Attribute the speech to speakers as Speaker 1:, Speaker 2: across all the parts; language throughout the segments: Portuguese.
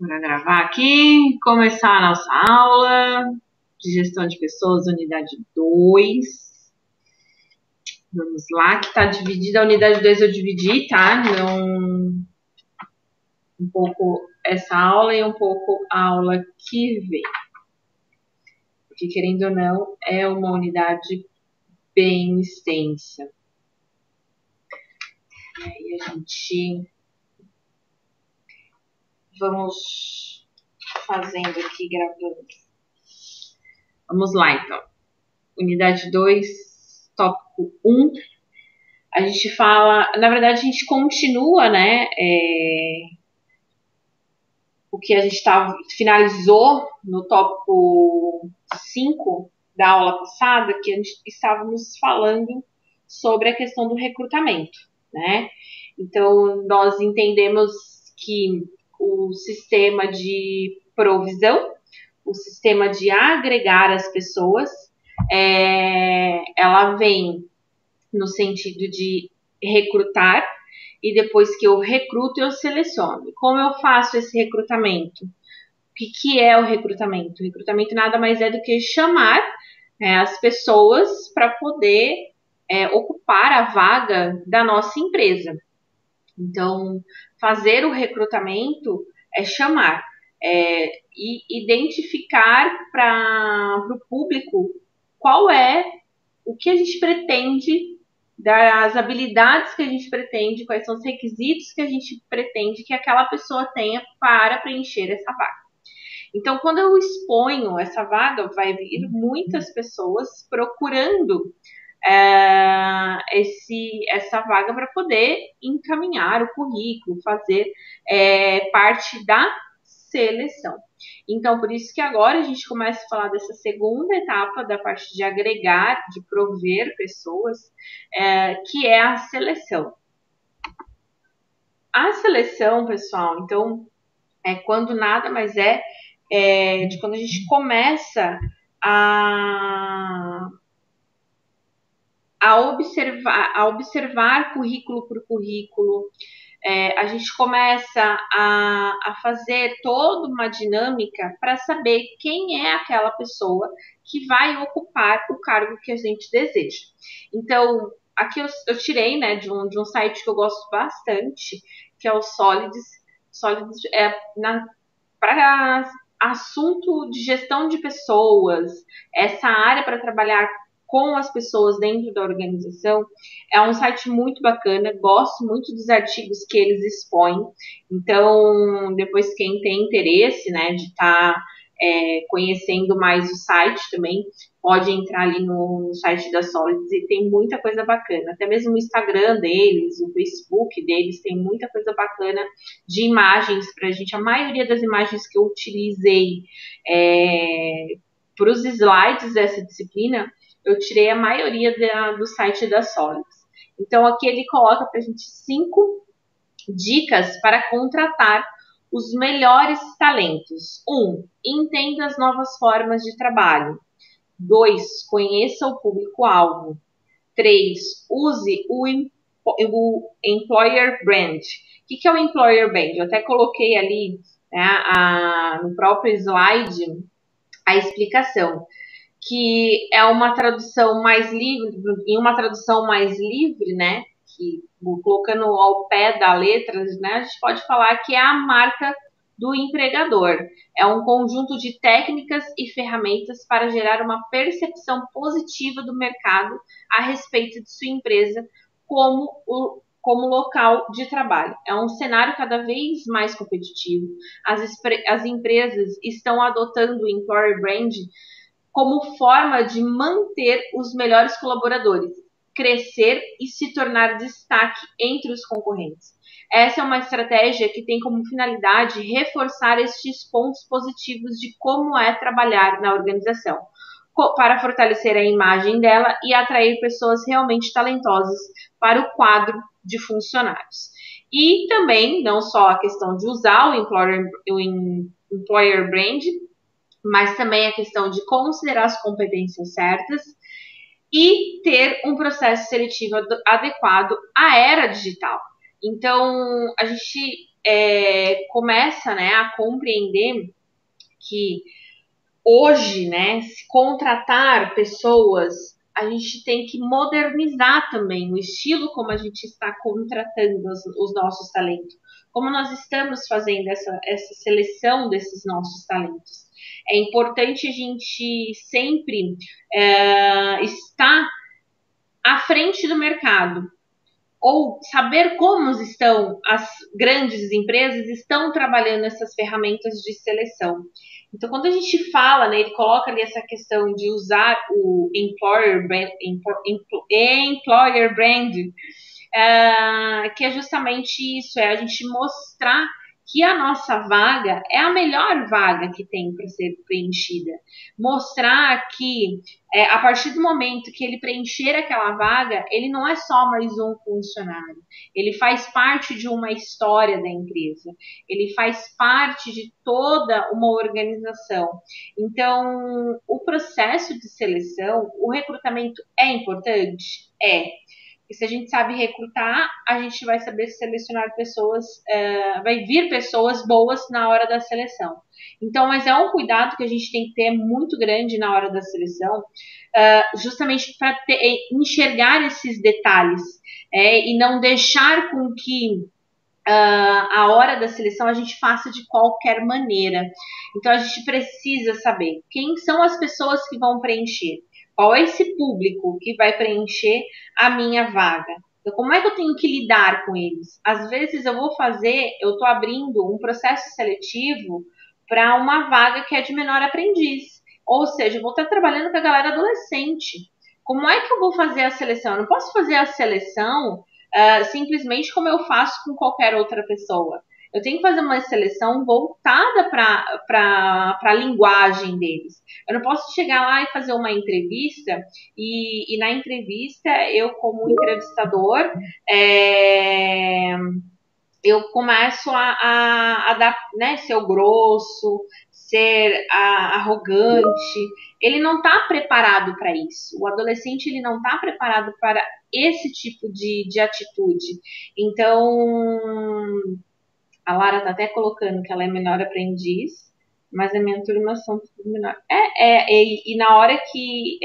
Speaker 1: Bora gravar aqui, começar a nossa aula de gestão de pessoas, unidade 2. Vamos lá, que tá dividida, a unidade 2 eu dividi, tá? Não, um pouco essa aula e um pouco a aula que vem. Porque, querendo ou não, é uma unidade bem extensa. E aí a gente... Vamos fazendo aqui, gravando. Vamos lá, então. Unidade 2, tópico 1. A gente fala, na verdade, a gente continua, né? O que a gente finalizou no tópico 5 da aula passada, que a gente estávamos falando sobre a questão do recrutamento, né? Então, nós entendemos que o sistema de provisão, o sistema de agregar as pessoas, ela vem no sentido de recrutar, e depois que eu recruto, eu seleciono. Como eu faço esse recrutamento? O que é o recrutamento? O recrutamento nada mais é do que chamar as pessoas para poder ocupar a vaga da nossa empresa. Então, fazer o recrutamento é chamar, e identificar para o público qual é o que a gente pretende, das habilidades que a gente pretende, quais são os requisitos que a gente pretende que aquela pessoa tenha para preencher essa vaga. Então, quando eu exponho essa vaga, vai vir muitas pessoas procurando essa vaga para poder encaminhar o currículo, fazer parte da seleção. Então, por isso que agora a gente começa a falar dessa segunda etapa da parte de agregar, de prover pessoas, que é a seleção. A seleção, pessoal, então, é quando nada mais de quando a gente começa a observar currículo por currículo. A gente começa a fazer toda uma dinâmica para saber quem é aquela pessoa que vai ocupar o cargo que a gente deseja. Então, aqui eu tirei, né, de um site que eu gosto bastante, que é o Solids. Solids para assunto de gestão de pessoas, essa área para trabalhar com as pessoas dentro da organização, é um site muito bacana, gosto muito dos artigos que eles expõem. Então, depois quem tem interesse, né, de estar conhecendo mais o site também, pode entrar ali no site da Solids e tem muita coisa bacana. Até mesmo o Instagram deles, o Facebook deles, tem muita coisa bacana de imagens pra gente. A maioria das imagens que eu utilizei para os slides dessa disciplina, eu tirei a maioria do site da Solids. Então, aqui ele coloca pra gente 5 dicas para contratar os melhores talentos. 1. Entenda as novas formas de trabalho. 2. Conheça o público-alvo. 3. Use o Employer Brand. O que é o Employer Brand? Eu até coloquei ali, né, no próprio slide a explicação, que é uma tradução mais livre, em uma tradução mais livre, né, que colocando ao pé da letra, né, a gente pode falar que é a marca do empregador. É um conjunto de técnicas e ferramentas para gerar uma percepção positiva do mercado a respeito de sua empresa como local de trabalho. É um cenário cada vez mais competitivo. As empresas estão adotando o Employer Brand como forma de manter os melhores colaboradores, crescer e se tornar destaque entre os concorrentes. Essa é uma estratégia que tem como finalidade reforçar estes pontos positivos de como é trabalhar na organização, para fortalecer a imagem dela e atrair pessoas realmente talentosas para o quadro de funcionários. E também, não só a questão de usar o Employer Brand, mas também a questão de considerar as competências certas e ter um processo seletivo adequado à era digital. Então, a gente começa, né, a compreender que hoje, né, se contratar pessoas, a gente tem que modernizar também o estilo como a gente está contratando os nossos talentos, como nós estamos fazendo essa seleção desses nossos talentos. É importante a gente sempre estar à frente do mercado, ou saber como estão as grandes empresas estão trabalhando essas ferramentas de seleção. Então, quando a gente fala, né, ele coloca ali essa questão de usar o employer brand, que é justamente isso, é a gente mostrar que a nossa vaga é a melhor vaga que tem para ser preenchida. Mostrar que a partir do momento que ele preencher aquela vaga, ele não é só mais um funcionário. Ele faz parte de uma história da empresa. Ele faz parte de toda uma organização. Então, o processo de seleção, o recrutamento é importante? É. E se a gente sabe recrutar, a gente vai saber selecionar pessoas, vai vir pessoas boas na hora da seleção. Então, mas é um cuidado que a gente tem que ter muito grande na hora da seleção, justamente para enxergar esses detalhes e não deixar com que a hora da seleção a gente faça de qualquer maneira. Então, a gente precisa saber quem são as pessoas que vão preencher. Qual é esse público que vai preencher a minha vaga? Então, como é que eu tenho que lidar com eles? Às vezes eu estou abrindo um processo seletivo para uma vaga que é de menor aprendiz. Ou seja, eu vou estar trabalhando com a galera adolescente. Como é que eu vou fazer a seleção? Eu não posso fazer a seleção simplesmente como eu faço com qualquer outra pessoa. Eu tenho que fazer uma seleção voltada para a linguagem deles. Eu não posso chegar lá e fazer uma entrevista e na entrevista eu, como entrevistador, eu começo a dar, né, ser grosso, ser arrogante. Ele não está preparado para isso. O adolescente ele não está preparado para esse tipo de atitude. Então, a Lara está até colocando que ela é menor aprendiz, mas a minha turma são tudo menor. E na hora que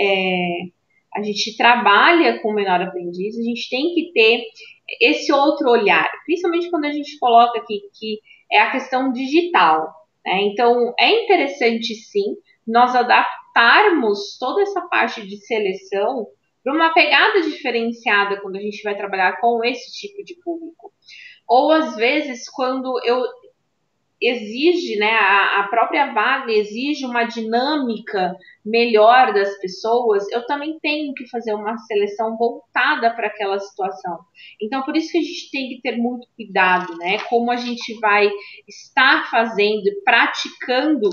Speaker 1: a gente trabalha com menor aprendiz, a gente tem que ter esse outro olhar, principalmente quando a gente coloca aqui que é a questão digital, né? Então, é interessante sim nós adaptarmos toda essa parte de seleção para uma pegada diferenciada quando a gente vai trabalhar com esse tipo de público. Ou às vezes, quando exige, né, a própria vaga exige uma dinâmica melhor das pessoas, eu também tenho que fazer uma seleção voltada para aquela situação. Então, por isso que a gente tem que ter muito cuidado, né, como a gente vai estar fazendo, praticando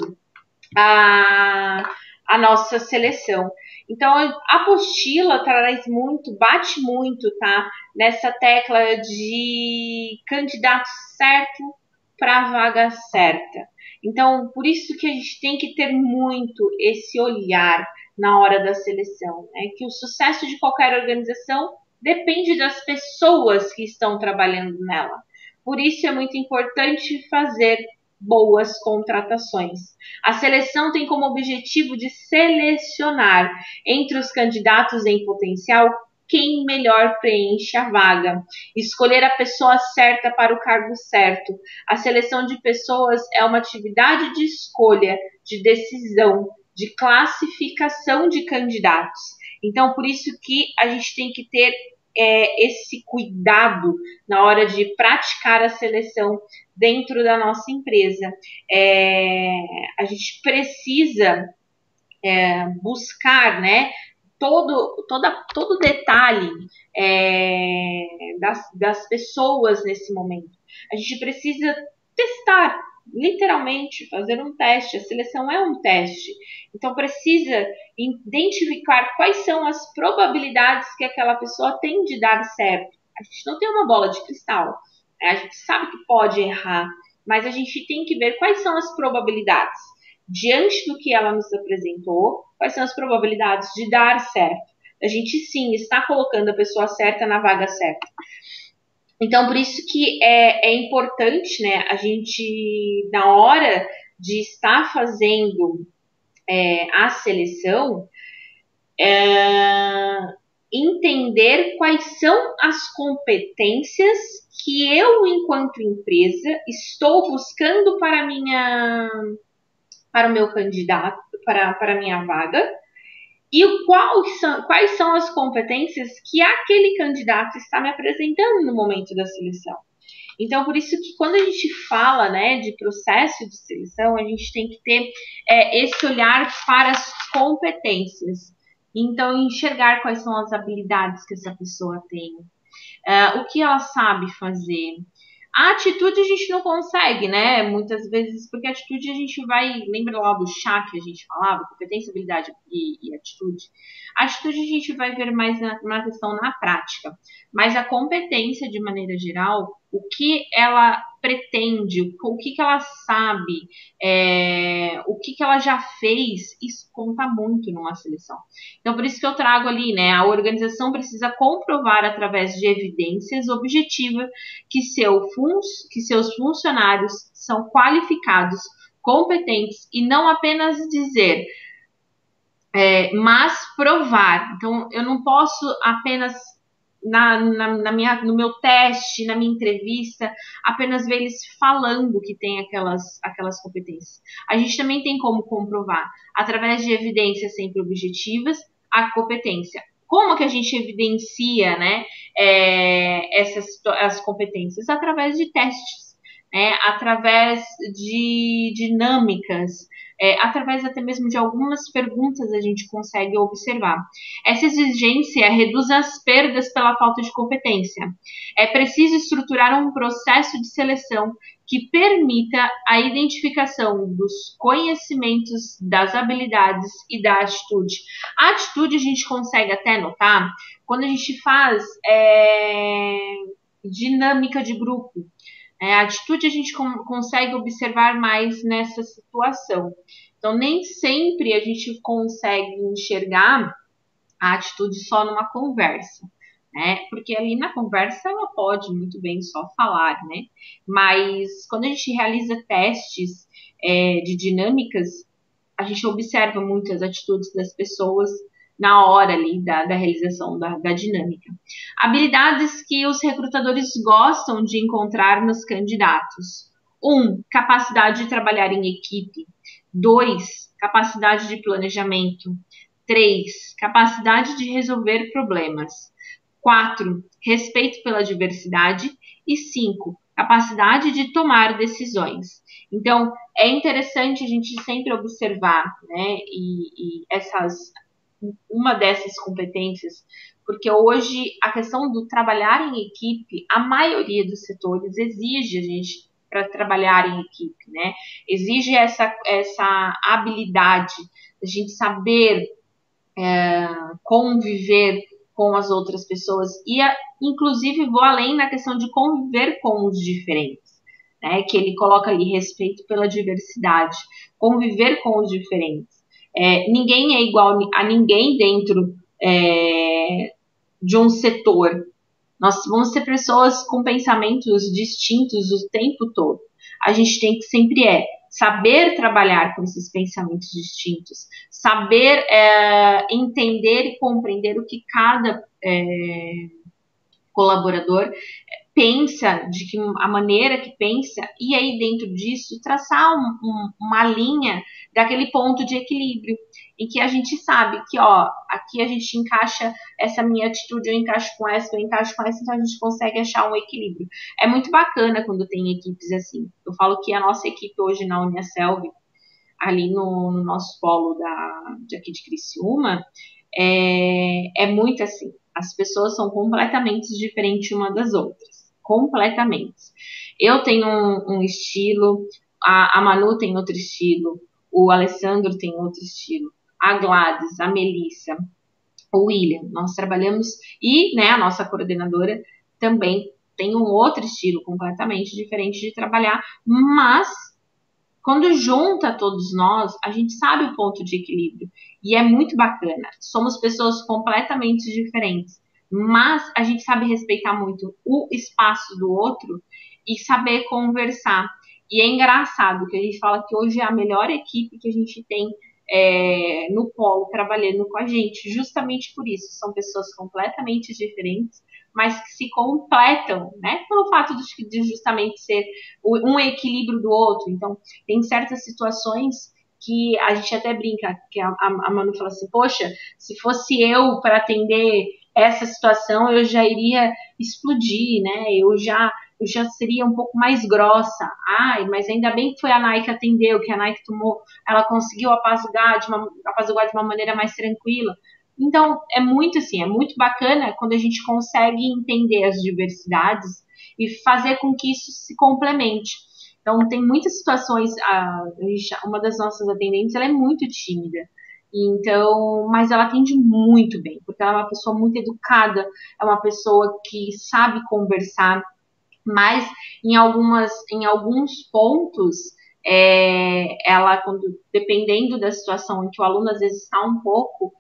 Speaker 1: a nossa seleção. Então, a apostila traz muito, bate muito, tá, nessa tecla de candidato certo para a vaga certa. Então, por isso que a gente tem que ter muito esse olhar na hora da seleção, né? Que o sucesso de qualquer organização depende das pessoas que estão trabalhando nela. Por isso é muito importante fazer boas contratações. A seleção tem como objetivo de selecionar entre os candidatos em potencial quem melhor preenche a vaga, escolher a pessoa certa para o cargo certo. A seleção de pessoas é uma atividade de escolha, de decisão, de classificação de candidatos. Então, por isso que a gente tem que ter esse cuidado na hora de praticar a seleção dentro da nossa empresa. A gente precisa buscar, né, todo detalhe das pessoas nesse momento. A gente precisa testar, literalmente, fazer um teste. A seleção é um teste. Então, precisa identificar quais são as probabilidades que aquela pessoa tem de dar certo. A gente não tem uma bola de cristal. Né? A gente sabe que pode errar, mas a gente tem que ver quais são as probabilidades. Diante do que ela nos apresentou, quais são as probabilidades de dar certo? A gente sim está colocando a pessoa certa na vaga certa. Então, por isso que é importante, né, a gente, na hora de estar fazendo a seleção, entender quais são as competências que eu, enquanto empresa, estou buscando para o meu candidato, para a minha vaga, e quais são as competências que aquele candidato está me apresentando no momento da seleção. Então, por isso que quando a gente fala, né, de processo de seleção, a gente tem que ter esse olhar para as competências. Então, enxergar quais são as habilidades que essa pessoa tem, o que ela sabe fazer. A atitude a gente não consegue, né? Muitas vezes, porque a atitude a gente vai. Lembra lá do chá que a gente falava? Competência, habilidade e atitude. A atitude a gente vai ver mais na questão na prática. Mas a competência, de maneira geral, o que ela pretende, o que ela sabe, o que ela já fez, isso conta muito numa seleção. Então, por isso que eu trago ali, né? A organização precisa comprovar através de evidências objetivas que seus funcionários são qualificados, competentes e não apenas dizer, mas provar. Então, eu não posso apenas no meu teste, na minha entrevista, apenas ver eles falando que tem aquelas competências. A gente também tem como comprovar, através de evidências sempre objetivas, a competência. Como que a gente evidencia, né, as competências? Através de testes, né, através de dinâmicas, através até mesmo de algumas perguntas a gente consegue observar. Essa exigência reduz as perdas pela falta de competência. É preciso estruturar um processo de seleção que permita a identificação dos conhecimentos, das habilidades e da atitude. A atitude a gente consegue até notar quando a gente faz dinâmica de grupo. A atitude a gente consegue observar mais nessa situação. Então, nem sempre a gente consegue enxergar a atitude só numa conversa, né? Porque ali na conversa ela pode muito bem só falar, né? Mas quando a gente realiza testes de dinâmicas, a gente observa muitas atitudes das pessoas na hora ali da realização da dinâmica. Habilidades que os recrutadores gostam de encontrar nos candidatos. 1. Capacidade de trabalhar em equipe. 2. Capacidade de planejamento. 3. Capacidade de resolver problemas. 4. Respeito pela diversidade. E 5. Capacidade de tomar decisões. Então, é interessante a gente sempre observar, né, uma dessas competências, porque hoje a questão do trabalhar em equipe, a maioria dos setores exige a gente para trabalhar em equipe, né? Exige essa habilidade, a gente saber conviver com as outras pessoas e, inclusive, vou além na questão de conviver com os diferentes, né? Que ele coloca ali respeito pela diversidade, conviver com os diferentes. Ninguém é igual a ninguém dentro de um setor. Nós vamos ser pessoas com pensamentos distintos o tempo todo. A gente tem que sempre saber trabalhar com esses pensamentos distintos, saber entender e compreender o que cada colaborador pensa, de que a maneira que pensa, e aí dentro disso traçar uma linha daquele ponto de equilíbrio, em que a gente sabe que, aqui a gente encaixa essa minha atitude, eu encaixo com essa, eu encaixo com essa, então a gente consegue achar um equilíbrio. É muito bacana quando tem equipes assim. Eu falo que a nossa equipe hoje na Uniaselv, ali no nosso polo de aqui de Criciúma, é muito assim. As pessoas são completamente diferentes uma das outras. Completamente. Eu tenho um estilo, a Manu tem outro estilo, o Alessandro tem outro estilo, a Gladys, a Melissa, o William. Nós trabalhamos e, né, a nossa coordenadora também tem um outro estilo completamente diferente de trabalhar, mas quando junta todos nós, a gente sabe o ponto de equilíbrio. E é muito bacana. Somos pessoas completamente diferentes, mas a gente sabe respeitar muito o espaço do outro e saber conversar. E é engraçado que a gente fala que hoje é a melhor equipe que a gente tem no polo trabalhando com a gente, justamente por isso. São pessoas completamente diferentes, mas que se completam, né? Pelo fato de justamente ser um equilíbrio do outro. Então, tem certas situações que a gente até brinca, que a Manu fala assim, poxa, se fosse eu para atender essa situação, eu já iria explodir, né? Eu já seria um pouco mais grossa. Ai, mas ainda bem que foi a Nike que atendeu, que a Nike tomou, ela conseguiu apaziguar de uma maneira mais tranquila. Então, é muito assim, é muito bacana quando a gente consegue entender as diversidades e fazer com que isso se complemente. Então, tem muitas situações, uma das nossas atendentes, ela é muito tímida. Então, mas ela atende muito bem, porque ela é uma pessoa muito educada, é uma pessoa que sabe conversar, mas em alguns pontos, ela, dependendo da situação em que o aluno às vezes está um pouco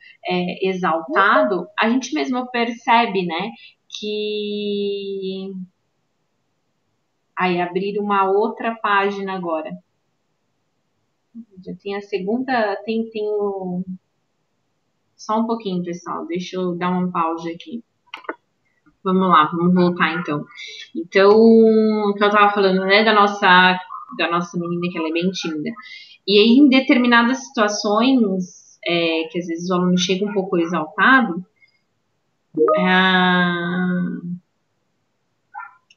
Speaker 1: exaltado, a gente mesmo percebe, né, que... Aí, abrir uma outra página agora. Já tem a segunda, tem o... Só um pouquinho, pessoal, deixa eu dar uma pausa aqui. Vamos lá, vamos voltar então. Então, o que eu tava falando, né, da nossa menina, que ela é bem tímida. E aí, em determinadas situações, que às vezes o aluno chega um pouco exaltado,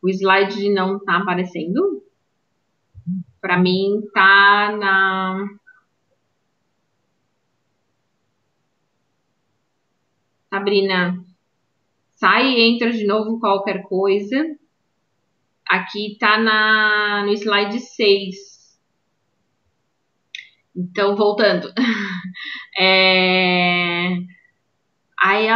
Speaker 1: o slide não tá aparecendo. Para mim, tá na... Sabrina, sai e entra de novo qualquer coisa. Aqui tá no slide 6. Então, voltando. Aí,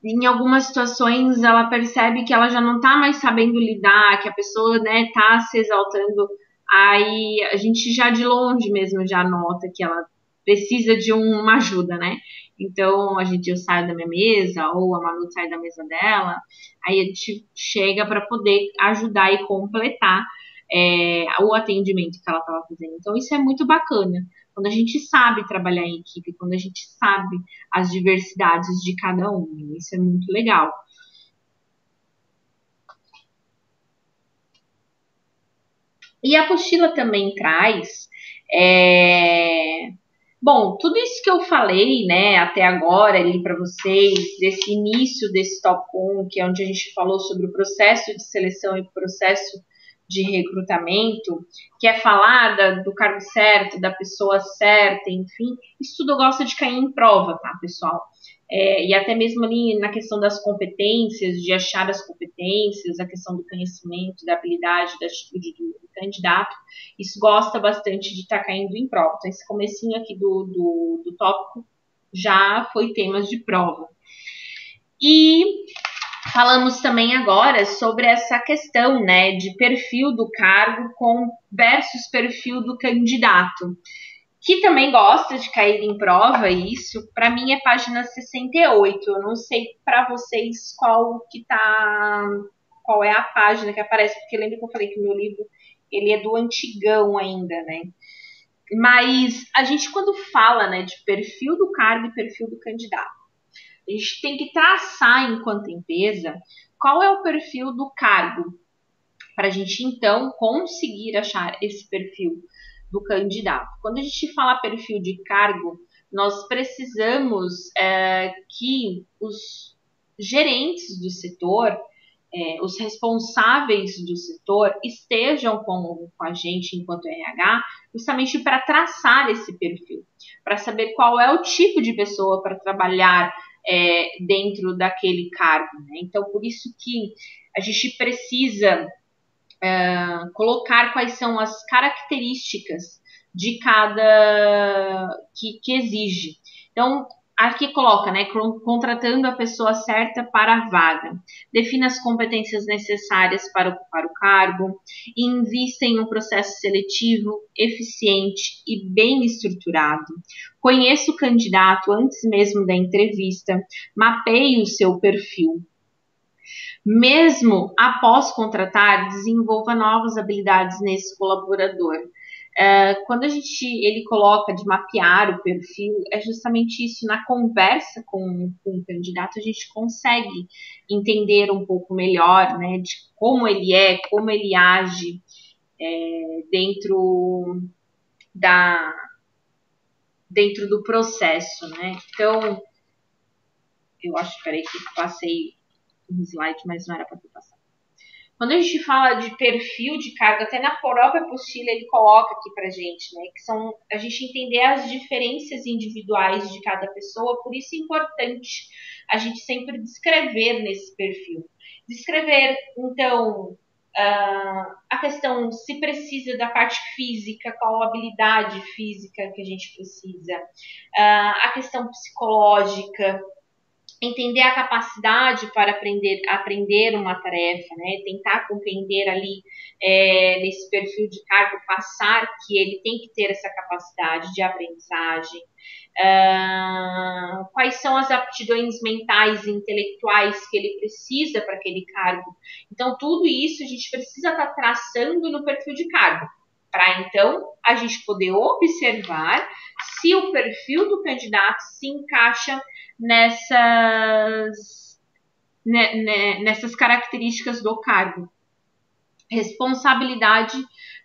Speaker 1: em algumas situações, ela percebe que ela já não tá mais sabendo lidar, que a pessoa, né, tá se exaltando. Aí, a gente já de longe mesmo já nota que ela precisa de uma ajuda, né? Então, eu saio da minha mesa, ou a Manu sai da mesa dela, aí a gente chega para poder ajudar e completar o atendimento que ela estava fazendo. Então, isso é muito bacana. Quando a gente sabe trabalhar em equipe, quando a gente sabe as diversidades de cada um, isso é muito legal. E a apostila também traz bom, tudo isso que eu falei, né, até agora ali para vocês, desse início desse Top 1, que é onde a gente falou sobre o processo de seleção e processo de recrutamento, que é falar do cargo certo, da pessoa certa, enfim, isso tudo gosta de cair em prova, tá, pessoal? E até mesmo ali na questão das competências, de achar as competências, a questão do conhecimento, da habilidade, da atitude do candidato, isso gosta bastante de estar caindo em prova. Então, esse comecinho aqui do tópico já foi temas de prova. E falamos também agora sobre essa questão, né, de perfil do cargo versus perfil do candidato, que também gosta de cair em prova. Isso, para mim, é página 68. Eu não sei para vocês qual é a página que aparece, porque lembra que eu falei que o meu livro ele é do antigão ainda, né? Mas a gente, quando fala, né, de perfil do cargo e perfil do candidato, a gente tem que traçar, enquanto empresa, qual é o perfil do cargo, para a gente, então, conseguir achar esse perfil do candidato. Quando a gente fala perfil de cargo, nós precisamos que os gerentes do setor, os responsáveis do setor estejam com a gente enquanto RH, justamente para traçar esse perfil, para saber qual é o tipo de pessoa para trabalhar dentro daquele cargo, né? Então, por isso que a gente precisa colocar quais são as características de cada que exige. Então, aqui coloca, né, contratando a pessoa certa para a vaga, defina as competências necessárias para ocupar o cargo, invista em um processo seletivo, eficiente e bem estruturado, conheça o candidato antes mesmo da entrevista, mapeie o seu perfil, Mesmo após contratar, desenvolva novas habilidades nesse colaborador. Quando ele coloca de mapear o perfil, é justamente isso. Na conversa com o candidato, a gente consegue entender um pouco melhor, né, de como ele é, como ele age dentro do processo, né? Então, eu acho, peraí que eu passei um slide, mas não era para ter passado. Quando a gente fala de perfil de cargo, até na própria apostila ele coloca aqui pra gente, né? Que são a gente entender as diferenças individuais de cada pessoa, por isso é importante a gente sempre descrever nesse perfil. Descrever, então, a questão se precisa da parte física, qual a habilidade física que a gente precisa, a questão psicológica, entender a capacidade para aprender uma tarefa, né? Tentar compreender ali nesse perfil de cargo, passar que ele tem que ter essa capacidade de aprendizagem. Quais são as aptidões mentais e intelectuais que ele precisa para aquele cargo. Então, tudo isso a gente precisa estar traçando no perfil de cargo, para então a gente poder observar se o perfil do candidato se encaixa nessas características do cargo. Responsabilidade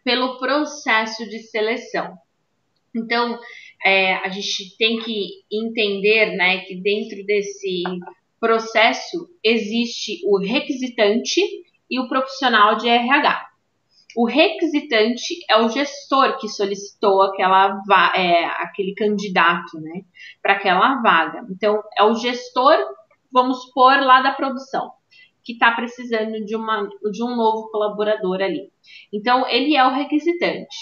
Speaker 1: pelo processo de seleção. Então, a gente tem que entender, né, que dentro desse processo existe o requisitante e o profissional de RH. O requisitante é o gestor que solicitou aquele candidato, né, para aquela vaga. Então, é o gestor, vamos supor, lá da produção, que está precisando de um novo colaborador ali. Então, ele é o requisitante.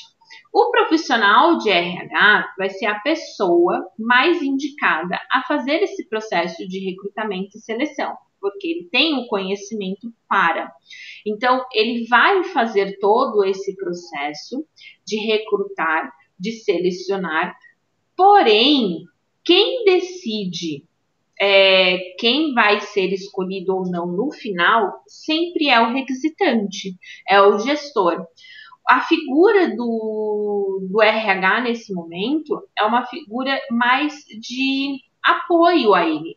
Speaker 1: O profissional de RH vai ser a pessoa mais indicada a fazer esse processo de recrutamento e seleção, porque ele tem o conhecimento para. Então, ele vai fazer todo esse processo de recrutar, de selecionar, porém, quem decide quem vai ser escolhido ou não no final sempre é o requisitante, é o gestor. A figura do RH nesse momento é uma figura mais de apoio a ele.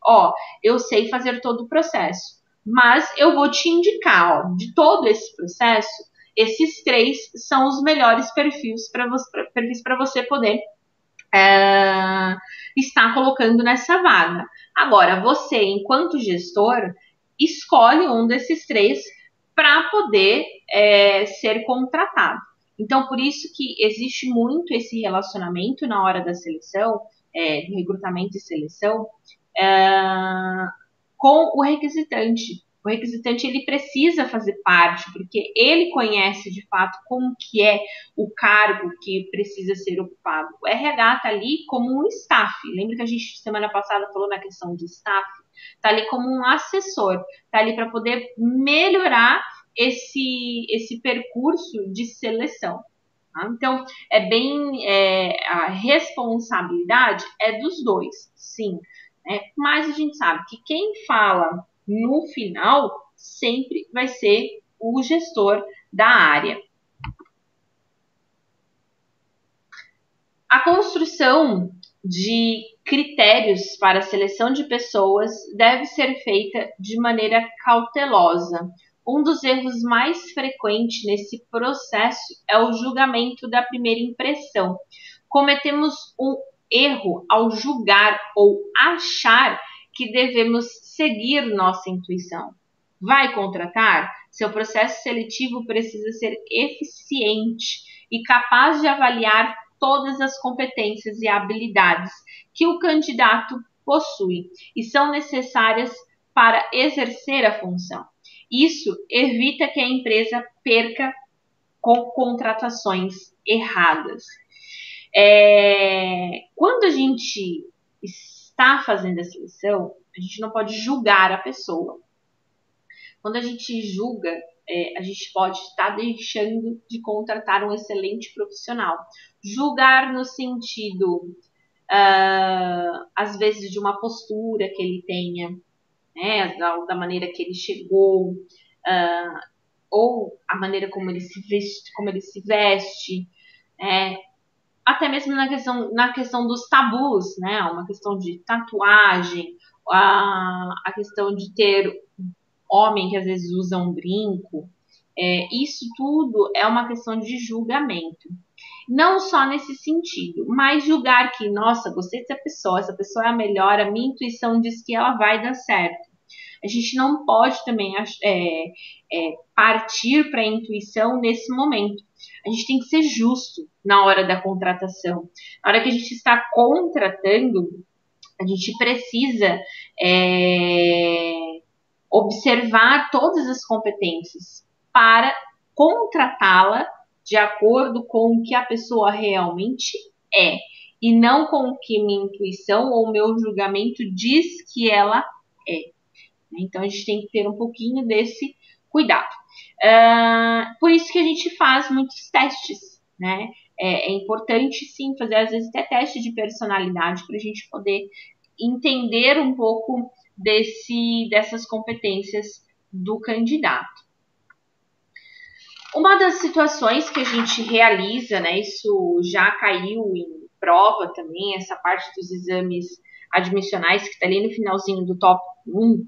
Speaker 1: Eu sei fazer todo o processo, mas eu vou te indicar, de todo esse processo, esses 3 são os melhores perfis para você poder estar colocando nessa vaga. Agora, você, enquanto gestor, escolhe um desses 3 para poder ser contratado. Então, por isso que existe muito esse relacionamento na hora da seleção, do recrutamento e seleção, com o requisitante. O requisitante ele precisa fazer parte, porque ele conhece de fato como que é o cargo que precisa ser ocupado. O RH está ali como um staff. Lembra que a gente semana passada falou na questão de staff? Está ali como um assessor, está ali para poder melhorar esse percurso de seleção. Tá? Então, a responsabilidade é dos 2, sim. Mas a gente sabe que quem fala no final sempre vai ser o gestor da área. A construção de critérios para a seleção de pessoas deve ser feita de maneira cautelosa. Um dos erros mais frequentes nesse processo é o julgamento da primeira impressão. Cometemos um erro ao julgar ou achar que devemos seguir nossa intuição. Vai contratar? Seu processo seletivo precisa ser eficiente e capaz de avaliar todas as competências e habilidades que o candidato possui e são necessárias para exercer a função. Isso evita que a empresa perca com contratações erradas. Quando a gente está fazendo a seleção, a gente não pode julgar a pessoa. Quando a gente julga, a gente pode estar deixando de contratar um excelente profissional. Julgar no sentido, às vezes, de uma postura que ele tenha, né, da maneira que ele chegou, ou a maneira como ele se veste, até mesmo na questão dos tabus, né, uma questão de tatuagem, a questão de ter homem que às vezes usa um brinco, isso tudo é uma questão de julgamento. Não só nesse sentido, mas julgar que, nossa, gostei dessa pessoa, essa pessoa é a melhor, a minha intuição diz que ela vai dar certo. A gente não pode também partir para a intuição nesse momento. A gente tem que ser justo na hora da contratação. Na hora que a gente está contratando, a gente precisa observar todas as competências para contratá-la de acordo com o que a pessoa realmente é, e não com o que minha intuição ou meu julgamento diz que ela é. Então a gente tem que ter um pouquinho desse cuidado. Por isso que a gente faz muitos testes, né? É importante sim fazer às vezes até teste de personalidade para a gente poder entender um pouco dessas competências do candidato. Uma das situações que a gente realiza, né, isso já caiu em prova também, essa parte dos exames admissionais, que está ali no finalzinho do tópico 1,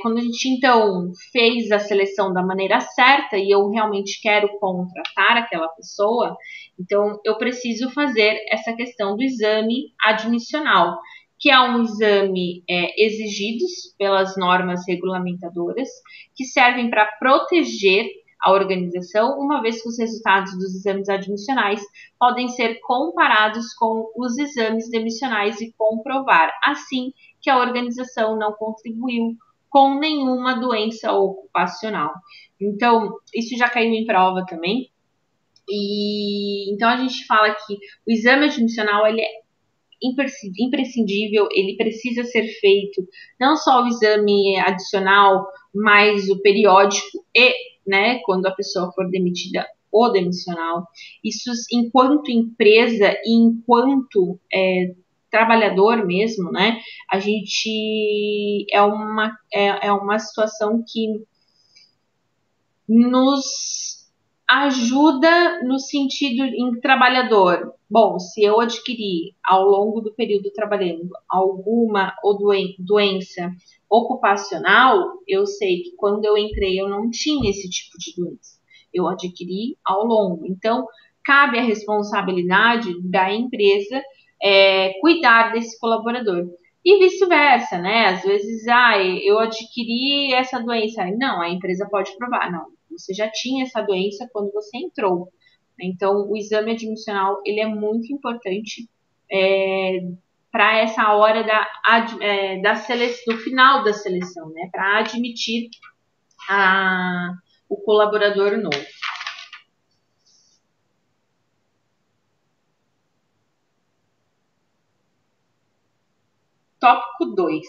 Speaker 1: quando a gente então fez a seleção da maneira certa e eu realmente quero contratar aquela pessoa, então eu preciso fazer essa questão do exame admissional, que é um exame exigido pelas normas regulamentadoras, que servem para proteger a organização, uma vez que os resultados dos exames admissionais podem ser comparados com os exames demissionais e comprovar, assim, que a organização não contribuiu com nenhuma doença ocupacional. Então, isso já caiu em prova também. E então a gente fala que o exame admissional ele é imprescindível, ele precisa ser feito, não só o exame adicional, mas o periódico e, né, quando a pessoa for demitida, o demissional. Isso enquanto empresa e enquanto trabalhador mesmo, né? A gente é uma situação que nos ajuda no sentido em trabalhador. Bom, se eu adquirir ao longo do período trabalhando alguma doença ocupacional, eu sei que quando eu entrei eu não tinha esse tipo de doença. Eu adquiri ao longo. Então, cabe a responsabilidade da empresa cuidar desse colaborador. E vice-versa, né? Às vezes, eu adquiri essa doença. Não, a empresa pode provar. Não, você já tinha essa doença quando você entrou. Então, o exame admissional, ele é muito importante para essa hora do final da seleção, né? Para admitir o colaborador novo. Tópico 2.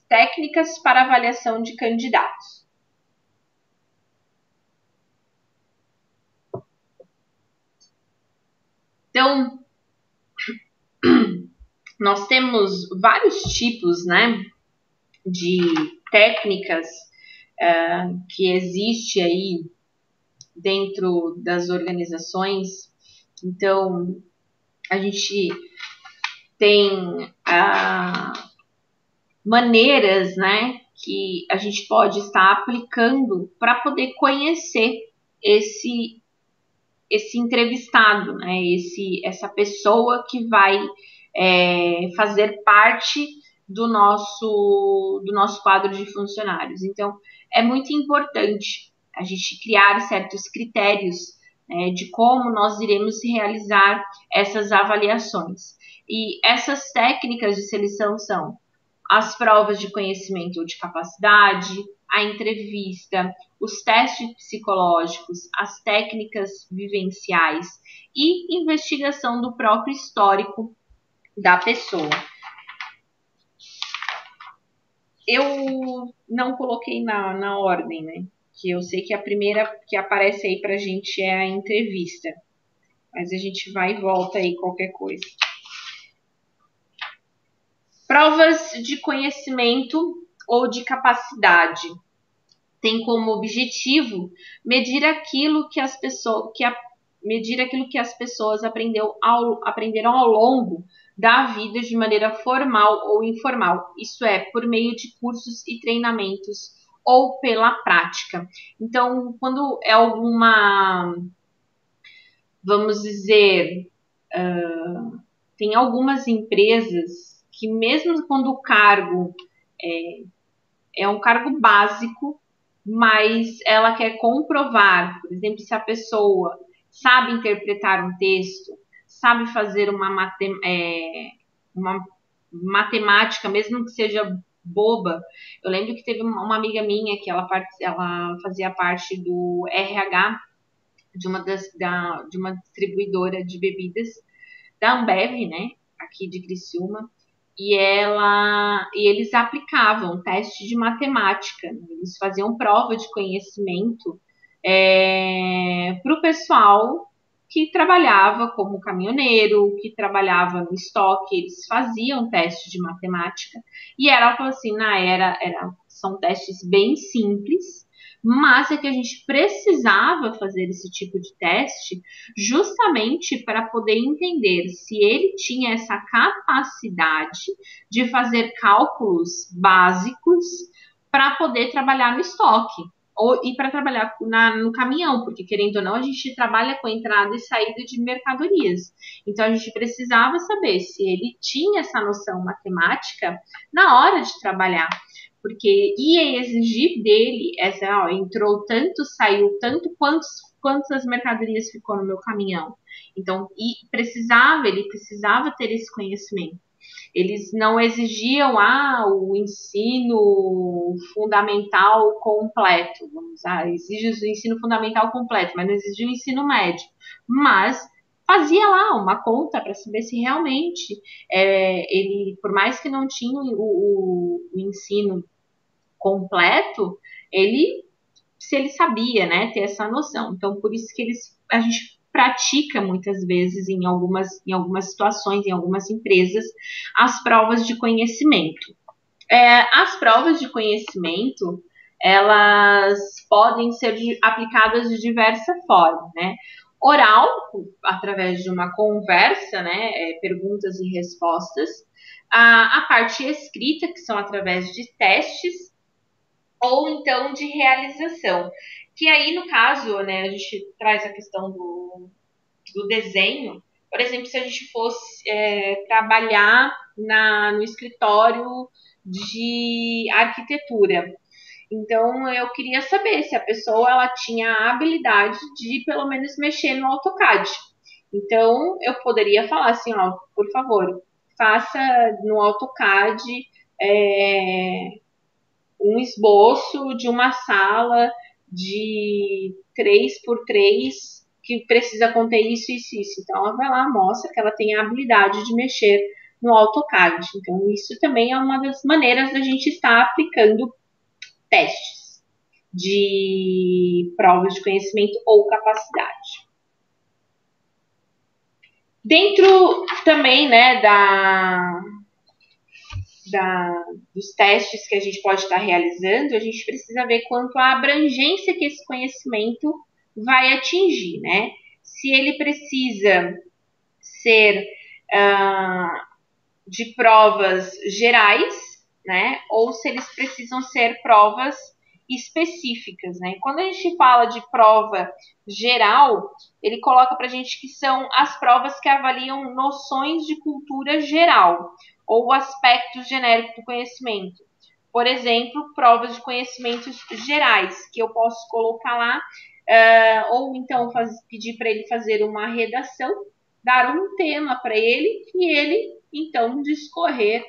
Speaker 1: Técnicas para avaliação de candidatos. Então, nós temos vários tipos, né, de técnicas que existe aí dentro das organizações. Então, a gente tem maneiras, né, que a gente pode estar aplicando para poder conhecer esse entrevistado, né, essa pessoa que vai fazer parte do nosso quadro de funcionários. Então, é muito importante a gente criar certos critérios de como nós iremos realizar essas avaliações. E essas técnicas de seleção são as provas de conhecimento ou de capacidade, a entrevista, os testes psicológicos, as técnicas vivenciais e investigação do próprio histórico da pessoa. Eu não coloquei na ordem, né? Que eu sei que a primeira que aparece aí pra gente é a entrevista. Mas a gente vai e volta aí qualquer coisa. Provas de conhecimento ou de capacidade tem como objetivo medir aquilo que as pessoas, aprenderam ao longo da vida de maneira formal ou informal. Isso é, por meio de cursos e treinamentos ou pela prática. Então, quando é alguma, vamos dizer, tem algumas empresas que mesmo quando o cargo é um cargo básico, mas ela quer comprovar, por exemplo, se a pessoa sabe interpretar um texto, sabe fazer uma matemática, mesmo que seja boba. Eu lembro que teve uma amiga minha que ela fazia parte do RH de uma distribuidora de bebidas da Ambev, né, aqui de Criciúma, e eles aplicavam teste de matemática, né? Eles faziam prova de conhecimento para o pessoal que trabalhava como caminhoneiro, que trabalhava no estoque, eles faziam teste de matemática. E ela falou assim, são testes bem simples, mas é que a gente precisava fazer esse tipo de teste justamente para poder entender se ele tinha essa capacidade de fazer cálculos básicos para poder trabalhar no estoque e para trabalhar no caminhão, porque querendo ou não, a gente trabalha com entrada e saída de mercadorias. Então a gente precisava saber se ele tinha essa noção matemática na hora de trabalhar, porque ia exigir dele entrou tanto, saiu tanto, quantas mercadorias ficou no meu caminhão. Então, ele precisava ter esse conhecimento. Eles não exigiam o ensino fundamental completo. Exige o ensino fundamental completo, mas não exigia o ensino médio. Mas fazia lá uma conta para saber se realmente ele, por mais que não tinha o ensino completo, se ele sabia, né, ter essa noção. Então, por isso que a gente pratica muitas vezes em algumas situações, em algumas empresas, as provas de conhecimento. As provas de conhecimento, elas podem ser aplicadas de diversa forma, né? Oral, através de uma conversa, né, perguntas e respostas. A parte escrita, que são através de testes, ou então de realização. Que aí, no caso, né, a gente traz a questão do desenho. Por exemplo, se a gente fosse trabalhar no escritório de arquitetura. Então, eu queria saber se a pessoa ela tinha a habilidade de, pelo menos, mexer no AutoCAD. Então, eu poderia falar assim, por favor, faça no AutoCAD um esboço de uma sala de 3x3 que precisa conter isso, isso, isso. Então, ela vai lá, mostra que ela tem a habilidade de mexer no AutoCAD. Então, isso também é uma das maneiras da gente estar aplicando testes de provas de conhecimento ou capacidade. Dentro também, né, dos testes que a gente pode estar realizando, a gente precisa ver quanto à abrangência que esse conhecimento vai atingir, né? Se ele precisa ser de provas gerais, né? Ou se eles precisam ser provas específicas, né? Quando a gente fala de prova geral, ele coloca para a gente que são as provas que avaliam noções de cultura geral ou aspectos genéricos do conhecimento. Por exemplo, provas de conhecimentos gerais, que eu posso colocar lá, ou então pedir para ele fazer uma redação, dar um tema para ele e ele, então, discorrer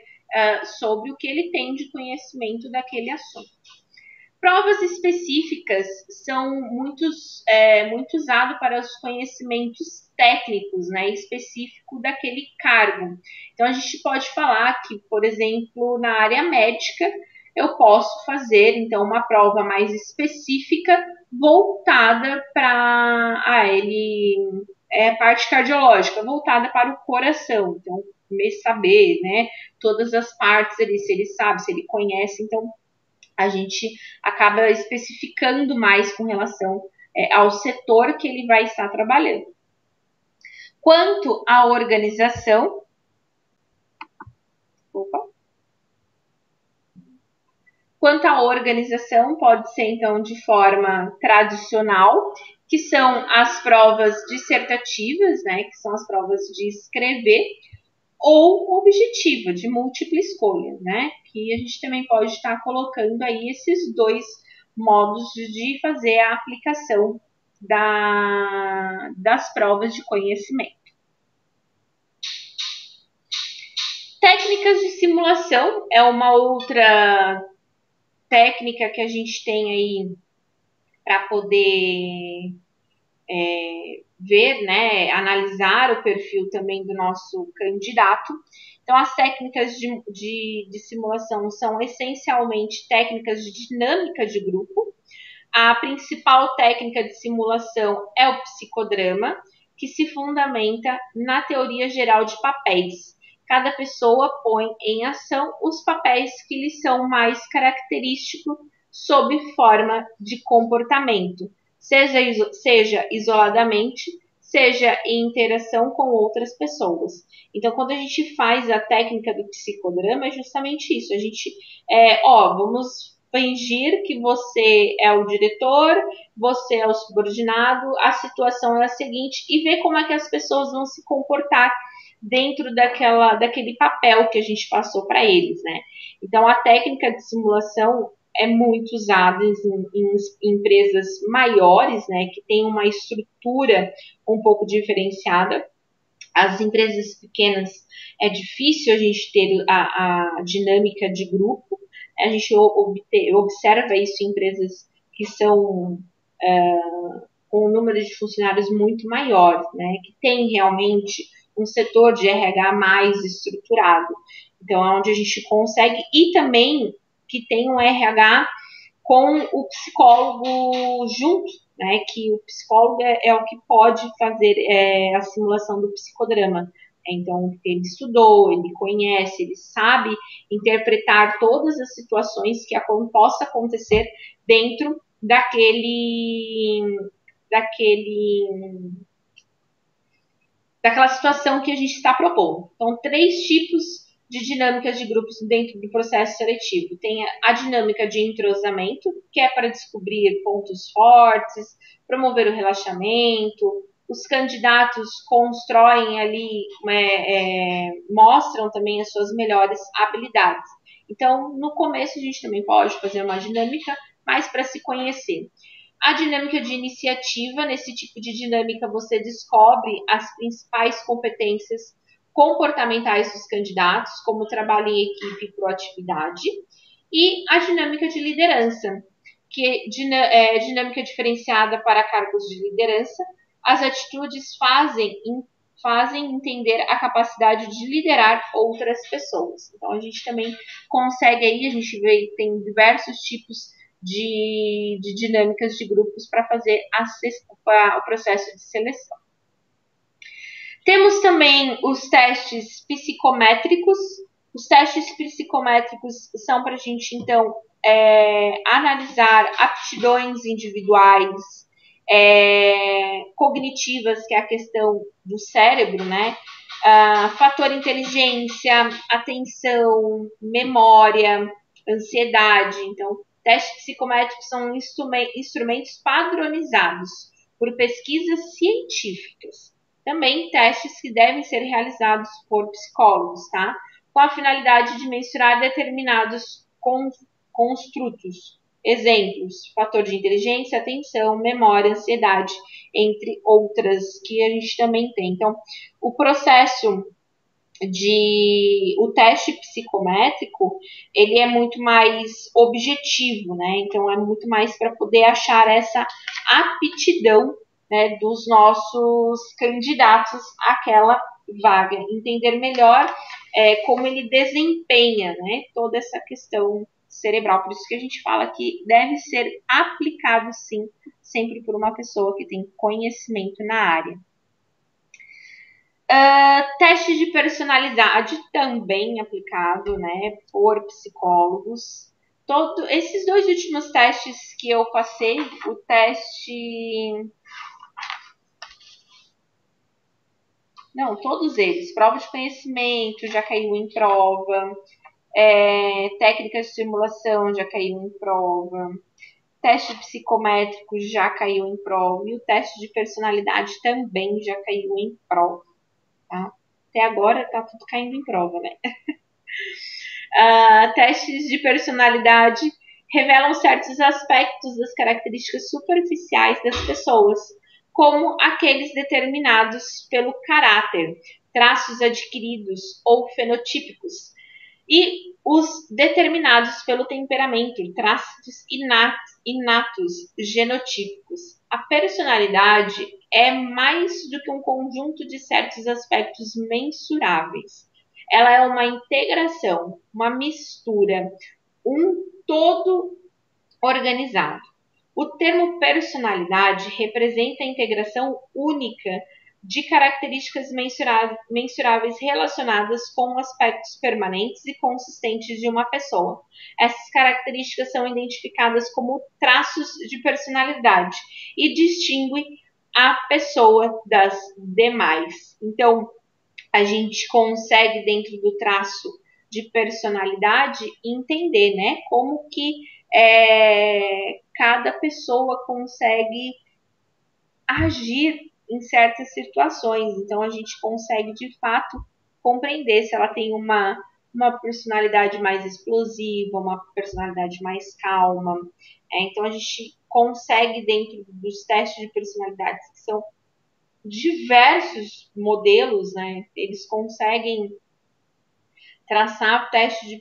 Speaker 1: sobre o que ele tem de conhecimento daquele assunto. Provas específicas são muito usadas para os conhecimentos técnicos, né, específico daquele cargo. Então, a gente pode falar que, por exemplo, na área médica, eu posso fazer, então, uma prova mais específica voltada para ele parte cardiológica, voltada para o coração. Então, saber, né, todas as partes ali, se ele sabe, se ele conhece, então a gente acaba especificando mais com relação ao setor que ele vai estar trabalhando. Quanto à organização, pode ser, então, de forma tradicional, que são as provas dissertativas, né, que são as provas de escrever, ou objetiva, de múltipla escolha, né, que a gente também pode estar colocando aí esses dois modos de fazer a aplicação das provas de conhecimento. Técnicas de simulação é uma outra técnica que a gente tem aí para poder ver, né, analisar o perfil também do nosso candidato. Então, as técnicas de simulação são essencialmente técnicas de dinâmica de grupo. A principal técnica de simulação é o psicodrama, que se fundamenta na teoria geral de papéis. Cada pessoa põe em ação os papéis que lhe são mais característicos sob forma de comportamento, seja isoladamente, seja em interação com outras pessoas. Então, quando a gente faz a técnica do psicodrama, é justamente isso. A gente, vamos fingir que você é o diretor, você é o subordinado, a situação é a seguinte, e ver como é que as pessoas vão se comportar dentro daquele papel que a gente passou para eles, né? Então, a técnica de simulação é muito usada em empresas maiores, né, que tem uma estrutura um pouco diferenciada. As empresas pequenas é difícil a gente ter a dinâmica de grupo. A gente observa isso em empresas que são com um número de funcionários muito maior, né, que tem realmente um setor de RH mais estruturado. Então, é onde a gente consegue, e também que tem um RH com o psicólogo junto, né, que o psicólogo é o que pode fazer a simulação do psicodrama. Então, ele estudou, ele conhece, ele sabe interpretar todas as situações que possa acontecer dentro daquela situação que a gente está propondo. Então, 3 tipos de dinâmicas de grupos dentro do processo seletivo. Tem a dinâmica de entrosamento, que é para descobrir pontos fortes, promover o relaxamento. Os candidatos constroem ali, mostram também as suas melhores habilidades. Então, no começo, a gente também pode fazer uma dinâmica mais para se conhecer. A dinâmica de iniciativa, nesse tipo de dinâmica você descobre as principais competências comportamentais dos candidatos, como trabalho em equipe e proatividade. E a dinâmica de liderança, que é dinâmica diferenciada para cargos de liderança. As atitudes fazem entender a capacidade de liderar outras pessoas. Então, a gente também consegue aí, a gente vê que tem diversos tipos de dinâmicas de grupos para fazer o processo de seleção. Temos também os testes psicométricos. Os testes psicométricos são para a gente, então, analisar aptidões individuais, cognitivas, que é a questão do cérebro, né? Fator inteligência, atenção, memória, ansiedade. Então, testes psicométricos são instrumentos padronizados por pesquisas científicas. Também testes que devem ser realizados por psicólogos, tá? Com a finalidade de mensurar determinados construtos. Exemplos: fator de inteligência, atenção, memória, ansiedade, entre outras que a gente também tem. Então, o teste psicométrico, ele é muito mais objetivo, né? Então, é muito mais para poder achar essa aptidão, né, dos nossos candidatos àquela vaga, entender melhor como ele desempenha, né, toda essa questão cerebral. Por isso que a gente fala que deve ser aplicado, sim, sempre por uma pessoa que tem conhecimento na área. Teste de personalidade também aplicado, né, por psicólogos. Esses dois últimos testes que eu passei, o teste... Não, todos eles. Prova de conhecimento já caiu em prova. Técnica de simulação já caiu em prova. Teste psicométrico já caiu em prova. E o teste de personalidade também já caiu em prova. Tá? Até agora tá tudo caindo em prova, né? Testes de personalidade revelam certos aspectos das características superficiais das pessoas, como aqueles determinados pelo caráter, traços adquiridos ou fenotípicos, e os determinados pelo temperamento, traços inatos, genotípicos. A personalidade é mais do que um conjunto de certos aspectos mensuráveis. Ela é uma integração, uma mistura, um todo organizado. O termo personalidade representa a integração única de características mensuráveis relacionadas com aspectos permanentes e consistentes de uma pessoa. Essas características são identificadas como traços de personalidade e distinguem a pessoa das demais. Então, a gente consegue, dentro do traço de personalidade, entender, né, como que cada pessoa consegue agir em certas situações. Então, a gente consegue, de fato, compreender se ela tem uma personalidade mais explosiva, uma personalidade mais calma. Então, a gente consegue, dentro dos testes de personalidade, que são diversos modelos, né? Eles conseguem traçar teste de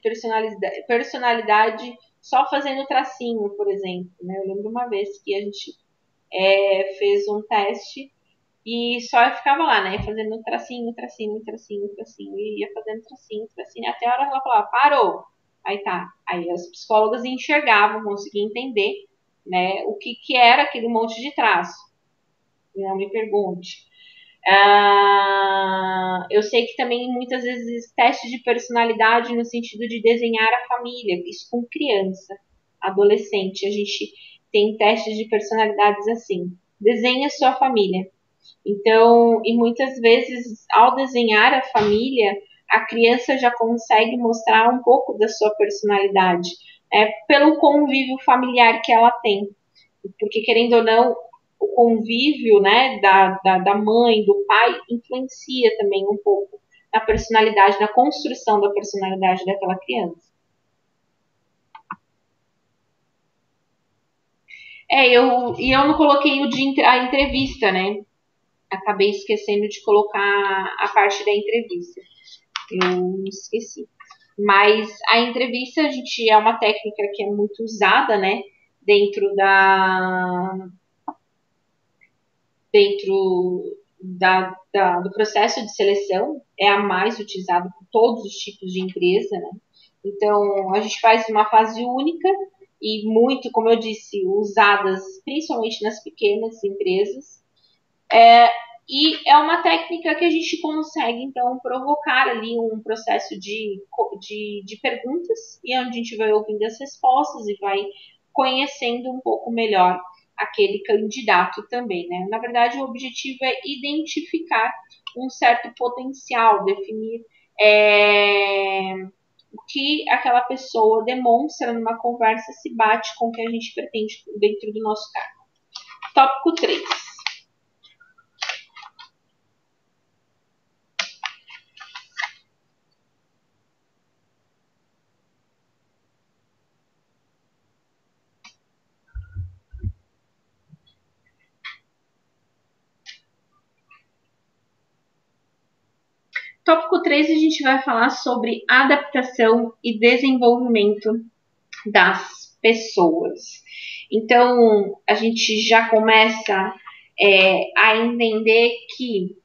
Speaker 1: personalidade só fazendo tracinho, por exemplo. Né? Eu lembro uma vez que a gente fez um teste e só ficava lá, né? Fazendo tracinho, e ia fazendo tracinho, até a hora que ela falava, parou. Aí tá. Aí as psicólogas enxergavam, conseguiam entender, né, o que era aquele monte de traço. Não me pergunte. Eu sei que também muitas vezes teste de personalidade no sentido de desenhar a família, isso com criança, adolescente. A gente tem testes de personalidades assim. Desenha sua família. Então, e muitas vezes, ao desenhar a família, a criança já consegue mostrar um pouco da sua personalidade, pelo convívio familiar que ela tem. Porque, querendo ou não, o convívio, né, da mãe, do pai, influencia também um pouco na personalidade, na construção da personalidade daquela criança. Eu não coloquei a entrevista, né? Acabei esquecendo de colocar a parte da entrevista. Eu esqueci. Mas a entrevista, a gente, é uma técnica que é muito usada, né? Dentro do processo de seleção, é a mais utilizada por todos os tipos de empresa, né? Então, a gente faz uma fase única e muito, como eu disse, usadas principalmente nas pequenas empresas. E é uma técnica que a gente consegue, então, provocar ali um processo de perguntas, e onde a gente vai ouvindo as respostas e vai conhecendo um pouco melhor aquele candidato também, né? Na verdade, o objetivo é identificar um certo potencial, definir o que aquela pessoa demonstra numa conversa se bate com o que a gente pretende dentro do nosso cargo. Tópico 3. Tópico 3, a gente vai falar sobre adaptação e desenvolvimento das pessoas. Então, a gente já começa a entender que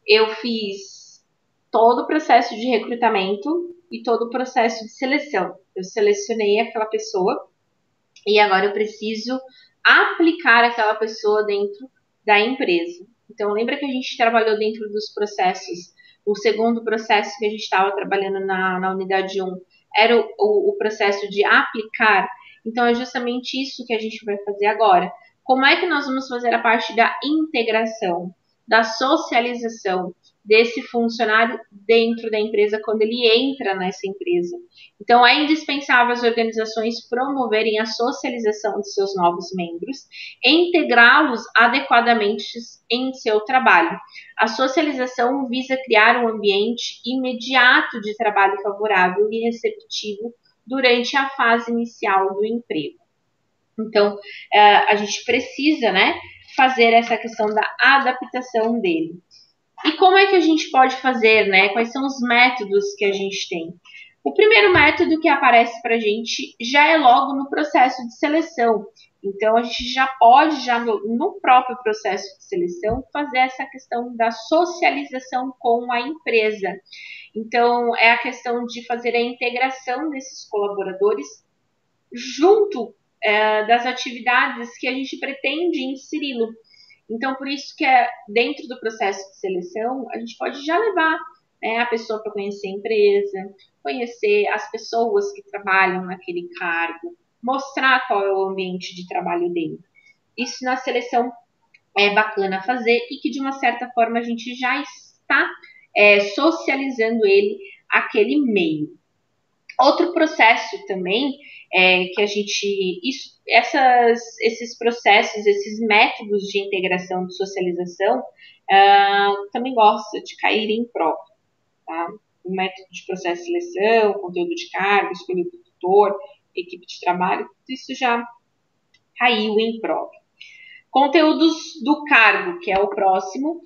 Speaker 1: eu fiz todo o processo de recrutamento e todo o processo de seleção. Eu selecionei aquela pessoa e agora eu preciso aplicar aquela pessoa dentro da empresa. Então, lembra que a gente trabalhou dentro dos processos? O segundo processo que a gente estava trabalhando na unidade 1 era o processo de aplicar. Então, é justamente isso que a gente vai fazer agora. Como é que nós vamos fazer a parte da integração, da socialização desse funcionário dentro da empresa quando ele entra nessa empresa? Então, é indispensável as organizações promoverem a socialização de seus novos membros e integrá-los adequadamente em seu trabalho. A socialização visa criar um ambiente imediato de trabalho favorável e receptivo durante a fase inicial do emprego. Então, a gente precisa, né, fazer essa questão da adaptação dele. E como é que a gente pode fazer, né? Quais são os métodos que a gente tem? O primeiro método que aparece para a gente já é logo no processo de seleção. Então, a gente já pode, já no próprio processo de seleção, fazer essa questão da socialização com a empresa. Então, é a questão de fazer a integração desses colaboradores junto das atividades que a gente pretende inseri-lo. Então, por isso que dentro do processo de seleção, a gente pode já levar, né, a pessoa para conhecer a empresa, conhecer as pessoas que trabalham naquele cargo, mostrar qual é o ambiente de trabalho dele. Isso na seleção é bacana fazer e que, de uma certa forma, a gente já está socializando ele àquele meio. Outro processo também que a gente... esses processos, esses métodos de integração, de socialização, também gosta de cair em prova. Tá? O método de processo de seleção, conteúdo de cargo, escolha do tutor, equipe de trabalho, tudo isso já caiu em prova. Conteúdos do cargo, que é o próximo.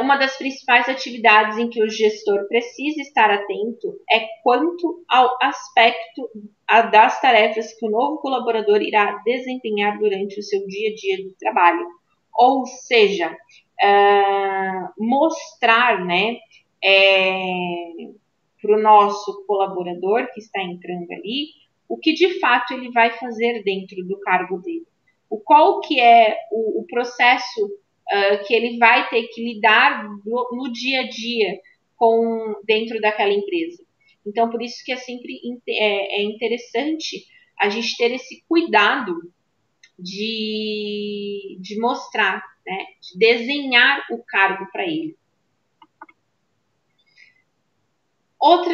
Speaker 1: Uma das principais atividades em que o gestor precisa estar atento é quanto ao aspecto das tarefas que o novo colaborador irá desempenhar durante o seu dia a dia do trabalho. Ou seja, mostrar, né, para o nosso colaborador que está entrando ali o que de fato ele vai fazer dentro do cargo dele. Qual que é o processo que ele vai ter que lidar no dia a dia dentro daquela empresa. Então, por isso que é sempre interessante a gente ter esse cuidado de mostrar, né, de desenhar o cargo para ele. Outro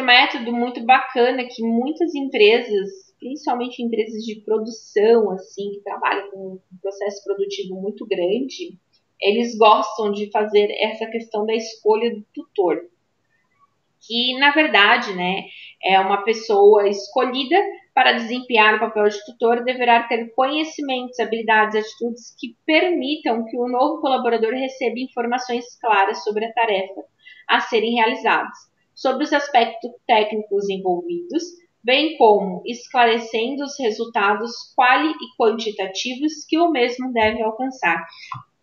Speaker 1: método muito bacana que muitas empresas, principalmente empresas de produção, assim, que trabalham com um processo produtivo muito grande, eles gostam de fazer essa questão da escolha do tutor. Que, na verdade, né, é uma pessoa escolhida para desempenhar o papel de tutor, deverá ter conhecimentos, habilidades e atitudes que permitam que o novo colaborador receba informações claras sobre a tarefa a serem realizadas, sobre os aspectos técnicos envolvidos, bem como esclarecendo os resultados quali e quantitativos que o mesmo deve alcançar.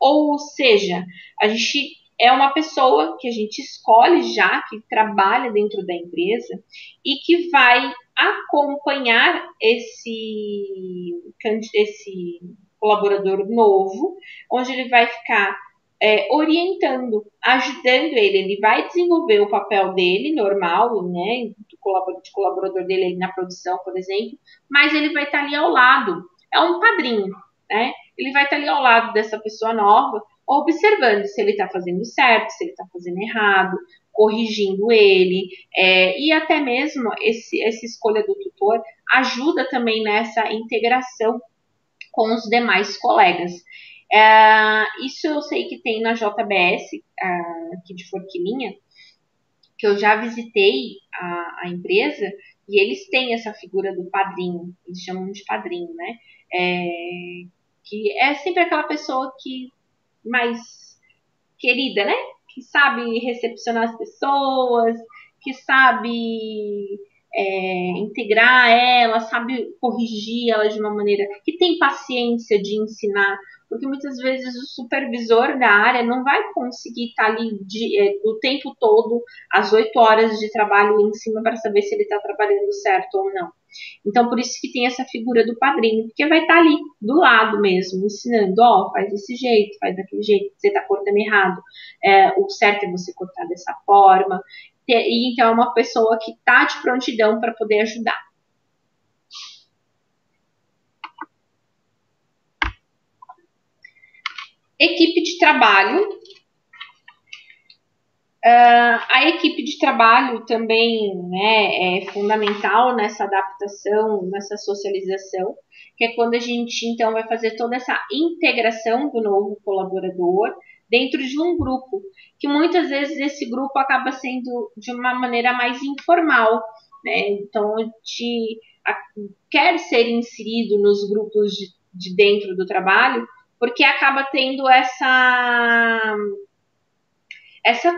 Speaker 1: Ou seja, a gente é uma pessoa que a gente escolhe já, que trabalha dentro da empresa e que vai acompanhar esse colaborador novo, onde ele vai ficar orientando, ajudando ele. Ele vai desenvolver o papel dele normal, né, de colaborador dele na produção, por exemplo, mas ele vai estar ali ao lado. É um padrinho, né? Ele vai estar ali ao lado dessa pessoa nova, observando se ele está fazendo certo, se ele está fazendo errado, corrigindo ele, e até mesmo essa escolha do tutor ajuda também nessa integração com os demais colegas. Isso eu sei que tem na JBS, aqui de Forquilinha, que eu já visitei a empresa, e eles têm essa figura do padrinho, eles chamam de padrinho, né? Que é sempre aquela pessoa que mais querida, né? Que sabe recepcionar as pessoas, que sabe integrar elas, sabe corrigir elas de uma maneira que tem paciência de ensinar, porque muitas vezes o supervisor da área não vai conseguir estar ali o tempo todo, às 8 horas de trabalho em cima para saber se ele está trabalhando certo ou não. Então, por isso que tem essa figura do padrinho, porque vai estar ali, do lado mesmo, ensinando, faz desse jeito, faz daquele jeito, você está cortando errado, o certo é você cortar dessa forma. E então é uma pessoa que está de prontidão para poder ajudar. Equipe de trabalho. A equipe de trabalho também, né, é fundamental nessa adaptação, nessa socialização, que é quando a gente então vai fazer toda essa integração do novo colaborador dentro de um grupo, que muitas vezes esse grupo acaba sendo de uma maneira mais informal, né? Então a gente quer ser inserido nos grupos de dentro do trabalho, porque acaba tendo essa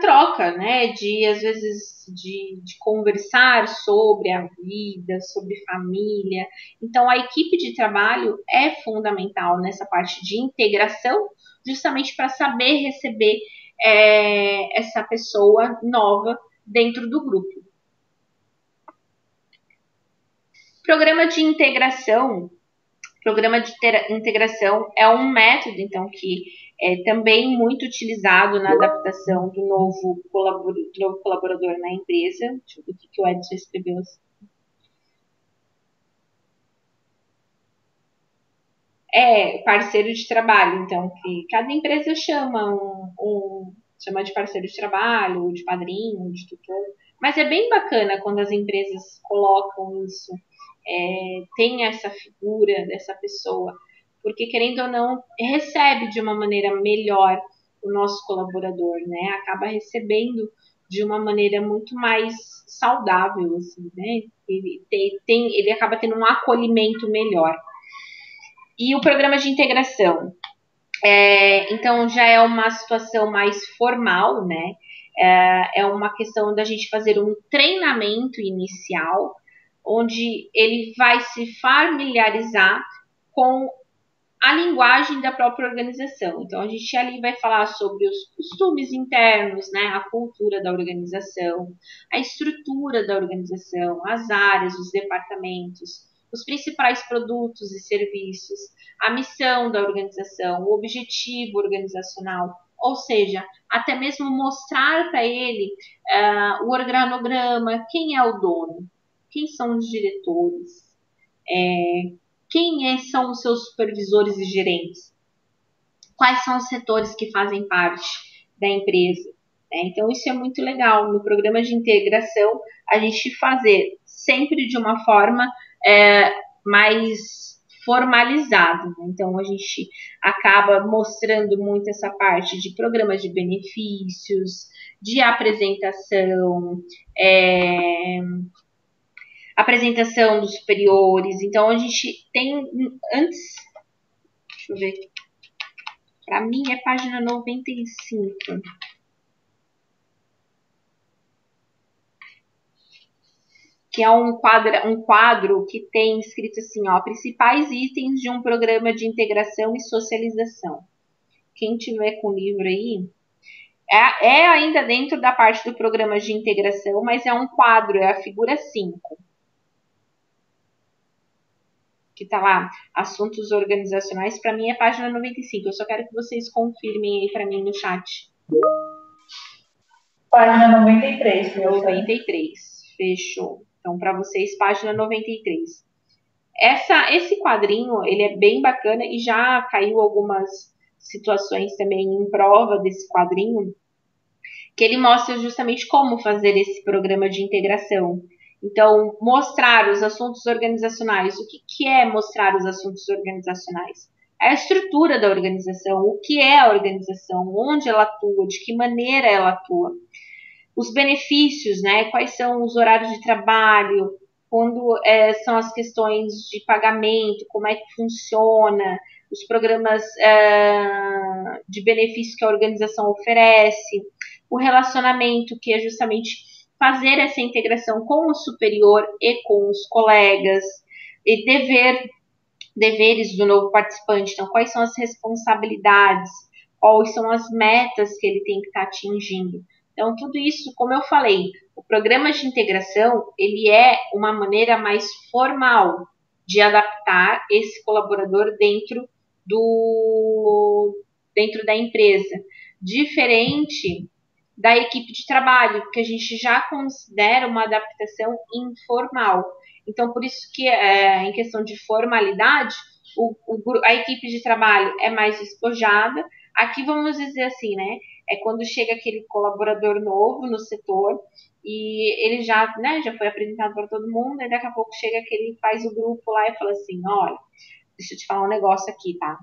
Speaker 1: troca, né, de às vezes de conversar sobre a vida, sobre família. Então a equipe de trabalho é fundamental nessa parte de integração, justamente para saber receber essa pessoa nova dentro do grupo. Programa de integração é um método, então, que é também muito utilizado na adaptação do novo colaborador na empresa. Deixa eu ver o que o Edson escreveu. Parceiro de trabalho, então, que cada empresa chama chama de parceiro de trabalho, de padrinho, de tutor. Mas é bem bacana quando as empresas colocam isso, tem essa figura dessa pessoa, porque querendo ou não, recebe de uma maneira melhor o nosso colaborador, né? Acaba recebendo de uma maneira muito mais saudável, assim, né? Ele acaba tendo um acolhimento melhor. E o programa de integração, então já é uma situação mais formal, né? É uma questão da gente fazer um treinamento inicial, onde ele vai se familiarizar com a linguagem da própria organização. Então, a gente ali vai falar sobre os costumes internos, né, a cultura da organização, a estrutura da organização, as áreas, os departamentos, os principais produtos e serviços, a missão da organização, o objetivo organizacional, ou seja, até mesmo mostrar para ele o organograma, quem é o dono, quem são os diretores, quem são os seus supervisores e gerentes, quais são os setores que fazem parte da empresa. Então, isso é muito legal. No programa de integração, a gente fazer sempre de uma forma mais formalizada. Então, a gente acaba mostrando muito essa parte de programas de benefícios, de apresentação, apresentação dos superiores. Então, a gente tem antes, deixa eu ver, para mim é página 95. Que é um quadro que tem escrito assim, principais itens de um programa de integração e socialização. Quem tiver com o livro aí, é ainda dentro da parte do programa de integração, mas é um quadro, é a figura 5. Que está lá, assuntos organizacionais, para mim é página 95. Eu só quero que vocês confirmem aí para mim no chat.
Speaker 2: Página 93.
Speaker 1: 93, fechou. Então, para vocês, página 93. Esse quadrinho, ele é bem bacana e já caiu algumas situações também em prova desse quadrinho, que ele mostra justamente como fazer esse programa de integração. Então, mostrar os assuntos organizacionais. O que é mostrar os assuntos organizacionais? É a estrutura da organização, o que é a organização, onde ela atua, de que maneira ela atua. Os benefícios, né? Quais são os horários de trabalho, quando são as questões de pagamento, como é que funciona, os programas de benefícios que a organização oferece, o relacionamento, que é justamente fazer essa integração com o superior e com os colegas, e dever deveres do novo participante. Então, quais são as responsabilidades, quais são as metas que ele tem que estar atingindo. Então, tudo isso, como eu falei, o programa de integração, ele é uma maneira mais formal de adaptar esse colaborador dentro da empresa, diferente da equipe de trabalho, que a gente já considera uma adaptação informal. Então, por isso que, em questão de formalidade, a equipe de trabalho é mais despojada. Aqui, vamos dizer assim, né? É quando chega aquele colaborador novo no setor e ele já, né, já foi apresentado para todo mundo, e daqui a pouco chega aquele, faz o grupo lá e fala assim, olha, deixa eu te falar um negócio aqui, tá?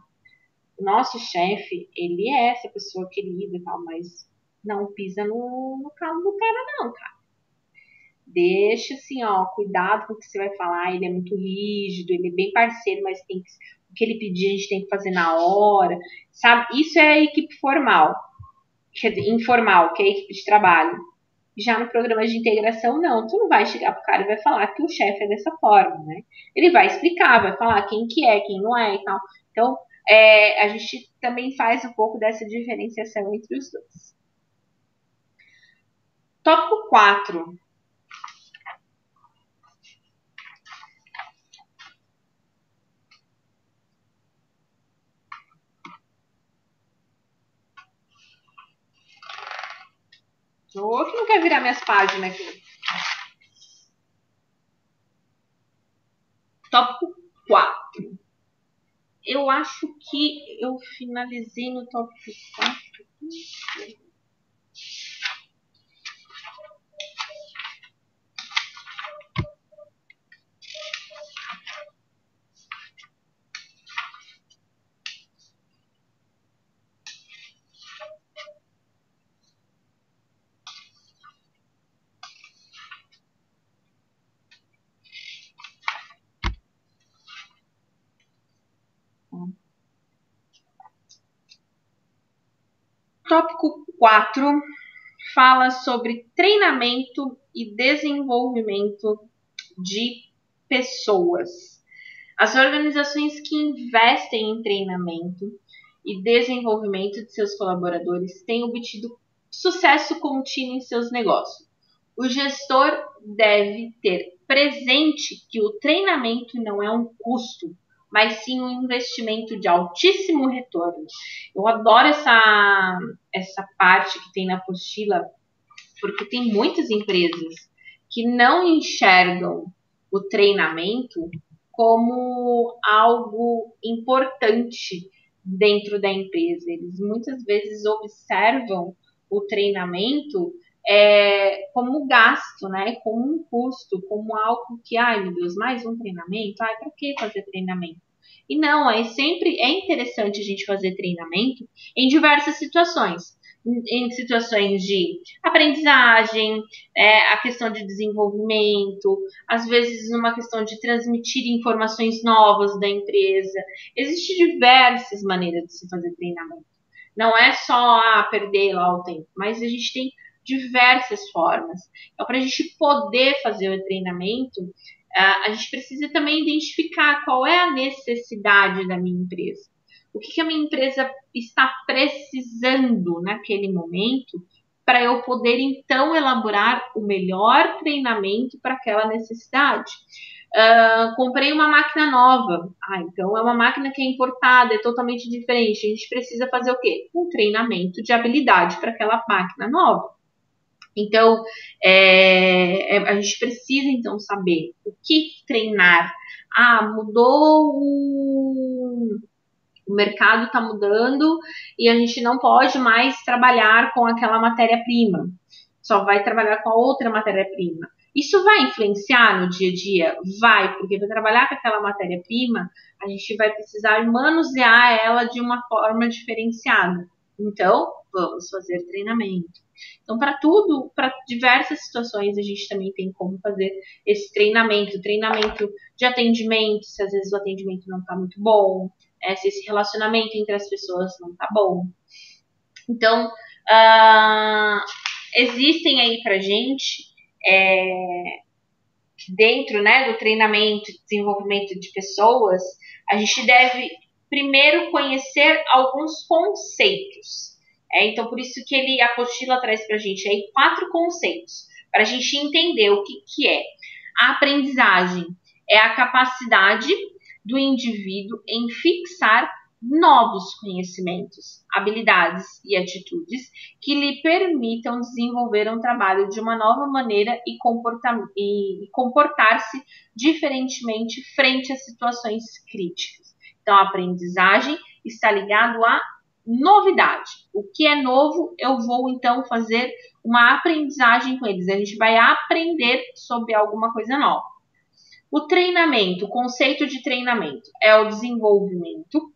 Speaker 1: O nosso chefe, ele é essa pessoa querida e tal, mas não pisa no calo do cara, não, cara. Deixa assim, ó, cuidado com o que você vai falar. Ele é muito rígido, ele é bem parceiro, mas tem que, o que ele pedir a gente tem que fazer na hora, sabe? Isso é a equipe formal, informal, que é a equipe de trabalho. Já no programa de integração, não. Tu não vai chegar pro cara e vai falar que o chefe é dessa forma, né? Ele vai explicar, vai falar quem que é, quem não é e tal. Então, a gente também faz um pouco dessa diferenciação entre os dois. Tópico 4. Ou que não quer virar minhas páginas aqui. Tópico 4. Eu acho que eu finalizei no tópico 4. Tópico 4 fala sobre treinamento e desenvolvimento de pessoas. As organizações que investem em treinamento e desenvolvimento de seus colaboradores têm obtido sucesso contínuo em seus negócios. O gestor deve ter presente que o treinamento não é um custo, mas sim um investimento de altíssimo retorno. Eu adoro essa parte que tem na apostila, porque tem muitas empresas que não enxergam o treinamento como algo importante dentro da empresa. Eles muitas vezes observam o treinamento como gasto, né? Como um custo, como algo que, ai meu Deus, mais um treinamento? Ai, para que fazer treinamento? E não, sempre é interessante a gente fazer treinamento em diversas situações. Em situações de aprendizagem, a questão de desenvolvimento, às vezes numa questão de transmitir informações novas da empresa. Existem diversas maneiras de se fazer treinamento. Não é só perder lá o tempo, mas a gente tem diversas formas. Então, para a gente poder fazer o treinamento, a gente precisa também identificar qual é a necessidade da minha empresa. O que a minha empresa está precisando naquele momento para eu poder, então, elaborar o melhor treinamento para aquela necessidade. Comprei uma máquina nova. Então é uma máquina que é importada, é totalmente diferente. A gente precisa fazer o quê? Um treinamento de habilidade para aquela máquina nova. Então, a gente precisa, então, saber o que treinar. Mudou o mercado está mudando e a gente não pode mais trabalhar com aquela matéria-prima. Só vai trabalhar com a outra matéria-prima. Isso vai influenciar no dia a dia? Vai, porque para trabalhar com aquela matéria-prima, a gente vai precisar manusear ela de uma forma diferenciada. Então, vamos fazer treinamento. Então, para tudo, para diversas situações, a gente também tem como fazer esse treinamento de atendimento, se às vezes o atendimento não está muito bom, se esse relacionamento entre as pessoas não está bom. Então, existem aí pra gente dentro, né, do treinamento e desenvolvimento de pessoas, a gente deve primeiro conhecer alguns conceitos. Então, por isso que a apostila traz para a gente aí 4 conceitos, para a gente entender o que é. A aprendizagem é a capacidade do indivíduo em fixar novos conhecimentos, habilidades e atitudes que lhe permitam desenvolver um trabalho de uma nova maneira e comportar-se diferentemente frente a situações críticas. Então, a aprendizagem está ligado à novidade. O que é novo, eu vou então fazer uma aprendizagem com eles. A gente vai aprender sobre alguma coisa nova. O treinamento, o conceito de treinamento é o desenvolvimento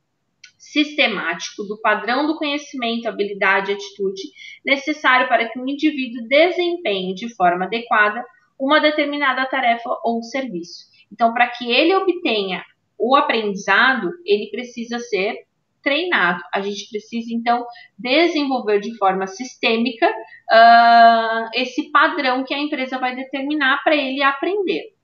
Speaker 1: sistemático do padrão do conhecimento, habilidade e atitude necessário para que o indivíduo desempenhe de forma adequada uma determinada tarefa ou serviço. Então, para que ele obtenha o aprendizado, ele precisa ser treinado. A gente precisa, então, desenvolver de forma sistêmica esse padrão que a empresa vai determinar para ele aprender.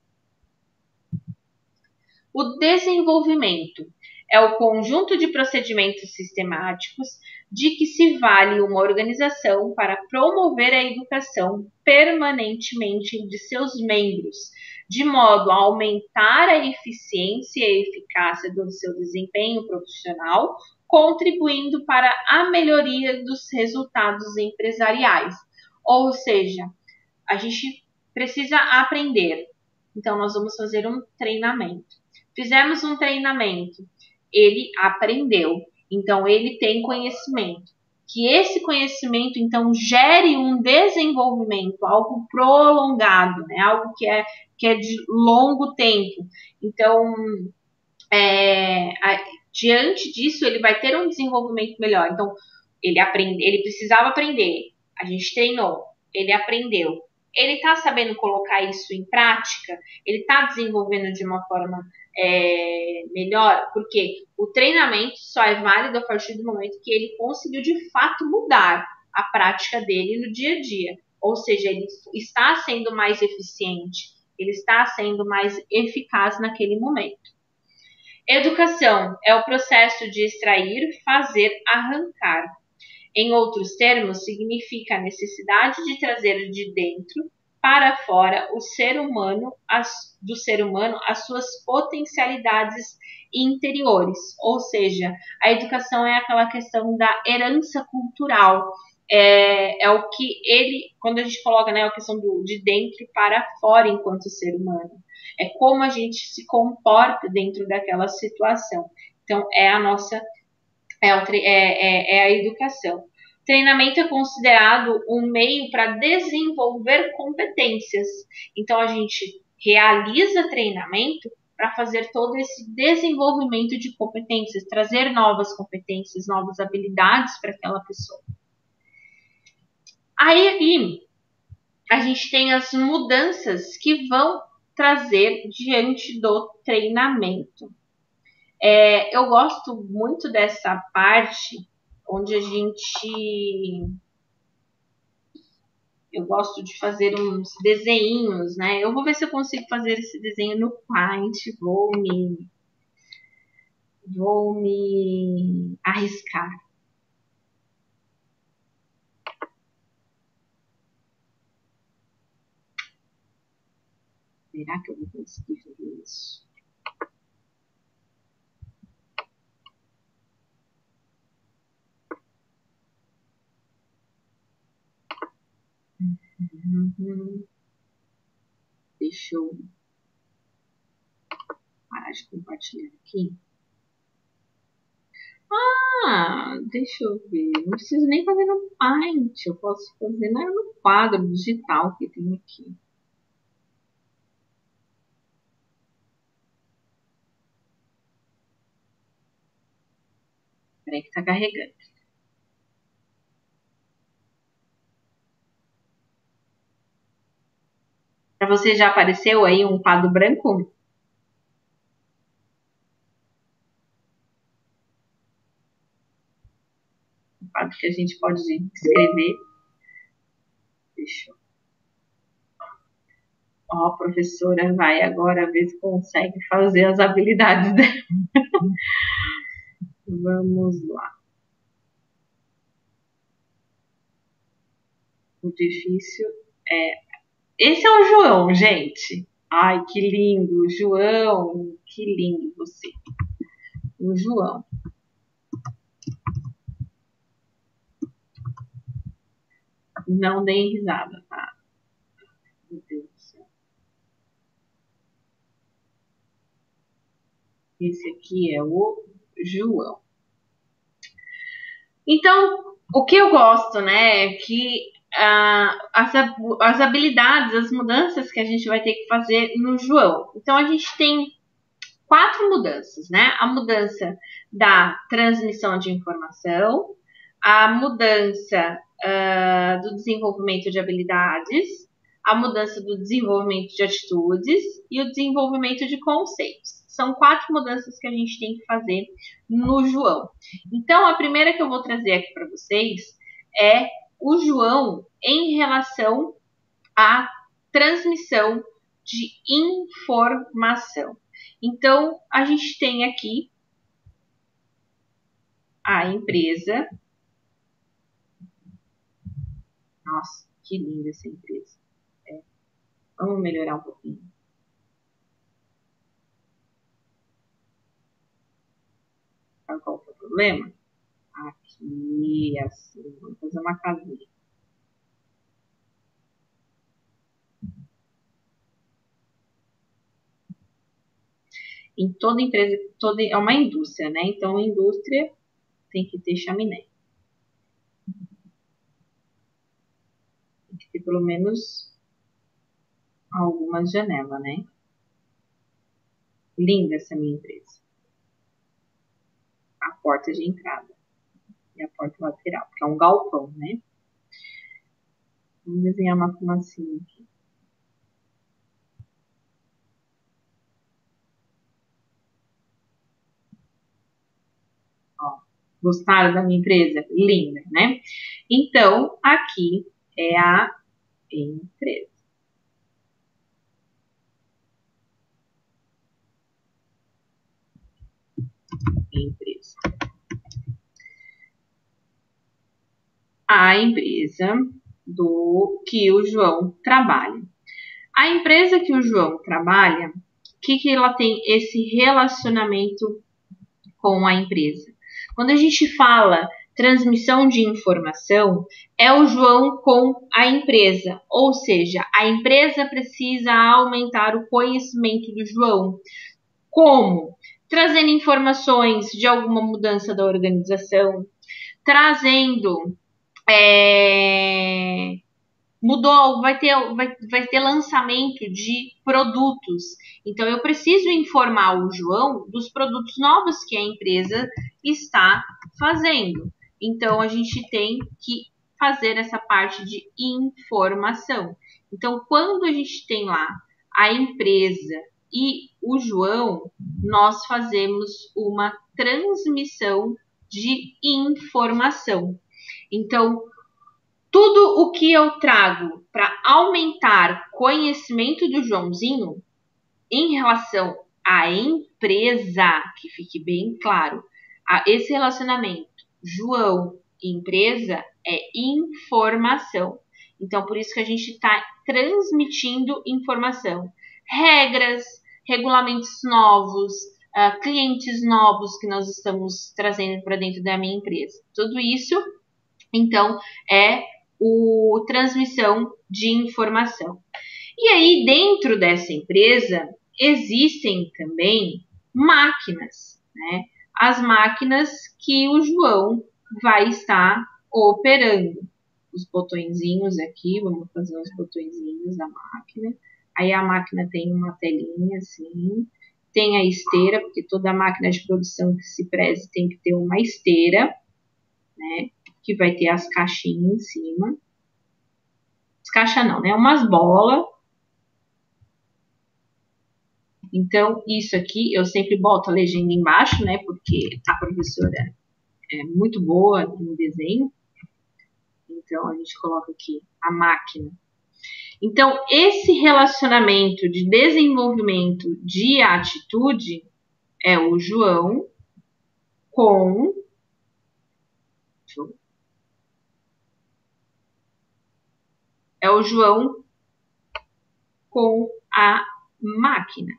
Speaker 1: O desenvolvimento é o conjunto de procedimentos sistemáticos de que se vale uma organização para promover a educação permanentemente de seus membros, de modo a aumentar a eficiência e a eficácia do seu desempenho profissional, contribuindo para a melhoria dos resultados empresariais. Ou seja, a gente precisa aprender. Então, nós vamos fazer um treinamento. Fizemos um treinamento, ele aprendeu, então ele tem conhecimento. Que esse conhecimento, então, gere um desenvolvimento, algo prolongado, né? Algo que é de longo tempo. Então, diante disso, ele vai ter um desenvolvimento melhor. Então, ele precisava aprender, a gente treinou, ele aprendeu. Ele está sabendo colocar isso em prática? Ele está desenvolvendo de uma forma melhor? Porque o treinamento só é válido a partir do momento que ele conseguiu de fato mudar a prática dele no dia a dia. Ou seja, ele está sendo mais eficiente, ele está sendo mais eficaz naquele momento. Educação é o processo de extrair, fazer, arrancar. Em outros termos, significa a necessidade de trazer de dentro para fora do ser humano as suas potencialidades interiores. Ou seja, a educação é aquela questão da herança cultural. É o que quando a gente coloca, né, a questão de dentro para fora enquanto ser humano. É como a gente se comporta dentro daquela situação. Então, é a educação. Treinamento é considerado um meio para desenvolver competências. Então, a gente realiza treinamento para fazer todo esse desenvolvimento de competências, trazer novas competências, novas habilidades para aquela pessoa. Aí, a gente tem as mudanças que vão trazer diante do treinamento. Eu gosto muito dessa parte onde eu gosto de fazer uns desenhinhos, né? Eu vou ver se eu consigo fazer esse desenho no Paint, vou me arriscar. Será que eu vou conseguir fazer isso? Deixa eu parar de compartilhar aqui. Deixa eu ver. Não preciso nem fazer no Paint. Eu posso fazer no quadro digital que tem aqui. Peraí que tá carregando. Para você já apareceu aí um quadro branco? Um quadro que a gente pode escrever. Deixa eu... Ó, a professora vai agora ver se consegue fazer as habilidades dela. Vamos lá. O difícil é... Esse é o João, gente. Ai, que lindo. João, que lindo você. O João. Não deem risada, tá? Meu Deus do céu. Esse aqui é o João. Então, o que eu gosto, né, é que as habilidades, as mudanças que a gente vai ter que fazer no João. Então, a gente tem 4 mudanças, né? A mudança da transmissão de informação, a mudança do desenvolvimento de habilidades, a mudança do desenvolvimento de atitudes e o desenvolvimento de conceitos. São 4 mudanças que a gente tem que fazer no João. Então, a primeira que eu vou trazer aqui para vocês é o João em relação à transmissão de informação. Então, a gente tem aqui a empresa. Nossa, que linda essa empresa. Vamos melhorar um pouquinho. Sabe qual foi o problema? Aqui, assim, vamos fazer uma casinha. Em toda empresa, é uma indústria, né? Então, indústria tem que ter chaminé. Tem que ter pelo menos algumas janelas, né? Linda essa minha empresa. A porta de entrada e a porta lateral, que é um galpão, né? Vamos desenhar uma fumacinha aqui. Ó, gostaram da minha empresa? Linda, né? Então, aqui é a empresa. Empresa. A empresa do que o João trabalha. A empresa que o João trabalha, o que ela tem esse relacionamento com a empresa? Quando a gente fala transmissão de informação, é o João com a empresa, ou seja, a empresa precisa aumentar o conhecimento do João. Como? Trazendo informações de alguma mudança da organização, trazendo mudou, vai ter lançamento de produtos. Então, eu preciso informar o João dos produtos novos que a empresa está fazendo. Então, a gente tem que fazer essa parte de informação. Então, quando a gente tem lá a empresa e o João, nós fazemos uma transmissão de informação. Então, tudo o que eu trago para aumentar conhecimento do Joãozinho em relação à empresa, que fique bem claro, esse relacionamento João-empresa é informação. Então, por isso que a gente está transmitindo informação. Regras, regulamentos novos, clientes novos que nós estamos trazendo para dentro da minha empresa. Tudo isso, então, é transmissão de informação. E aí, dentro dessa empresa, existem também máquinas, né? As máquinas que o João vai estar operando. Os botõezinhos aqui, vamos fazer os botõezinhos da máquina. Aí a máquina tem uma telinha assim, tem a esteira, porque toda máquina de produção que se preze tem que ter uma esteira, né? Que vai ter as caixinhas em cima. As caixas não, né? Umas bolas. Então, isso aqui eu sempre boto a legenda embaixo, né? Porque a professora é muito boa no desenho. Então, a gente coloca aqui a máquina. Então, esse relacionamento de desenvolvimento de atitude é o João com a máquina.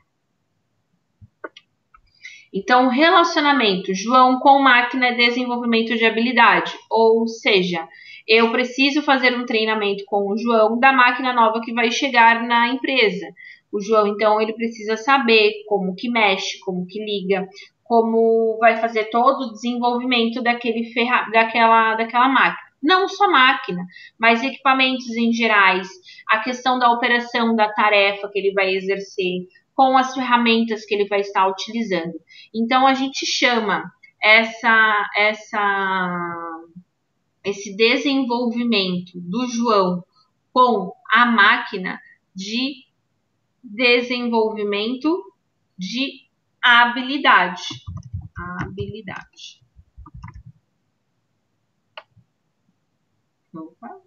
Speaker 1: Então, o relacionamento João com máquina é desenvolvimento de habilidade, ou seja, eu preciso fazer um treinamento com o João da máquina nova que vai chegar na empresa. O João, então, ele precisa saber como que mexe, como que liga, como vai fazer todo o desenvolvimento daquela máquina. Não só máquina, mas equipamentos em gerais, a questão da operação da tarefa que ele vai exercer, com as ferramentas que ele vai estar utilizando. Então, a gente chama esse desenvolvimento do João com a máquina de desenvolvimento de habilidade. Opa.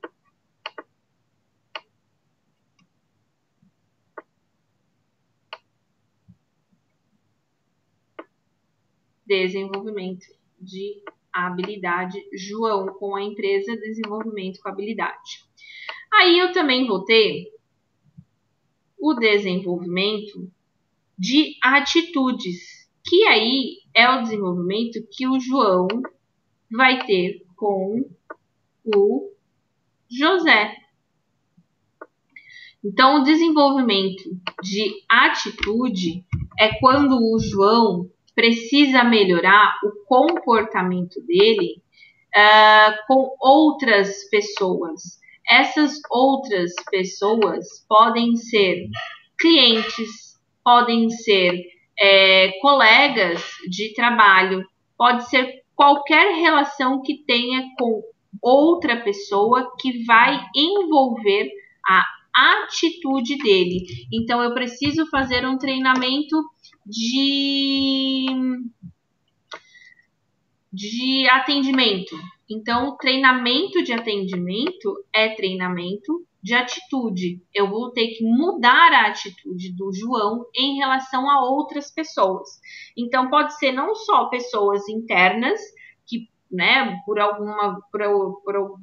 Speaker 1: Desenvolvimento de habilidade, João com a empresa, desenvolvimento com habilidade. Aí eu também vou ter o desenvolvimento de atitudes, que aí é o desenvolvimento que o João vai ter com o José. Então, o desenvolvimento de atitude é quando o João precisa melhorar o comportamento dele com outras pessoas. Essas outras pessoas podem ser clientes, podem ser colegas de trabalho, pode ser qualquer relação que tenha com outra pessoa que vai envolver a atitude dele. Então, eu preciso fazer um treinamento de atendimento. Então, treinamento de atendimento é treinamento de atitude. Eu vou ter que mudar a atitude do João em relação a outras pessoas. Então, pode ser não só pessoas internas, que, né, por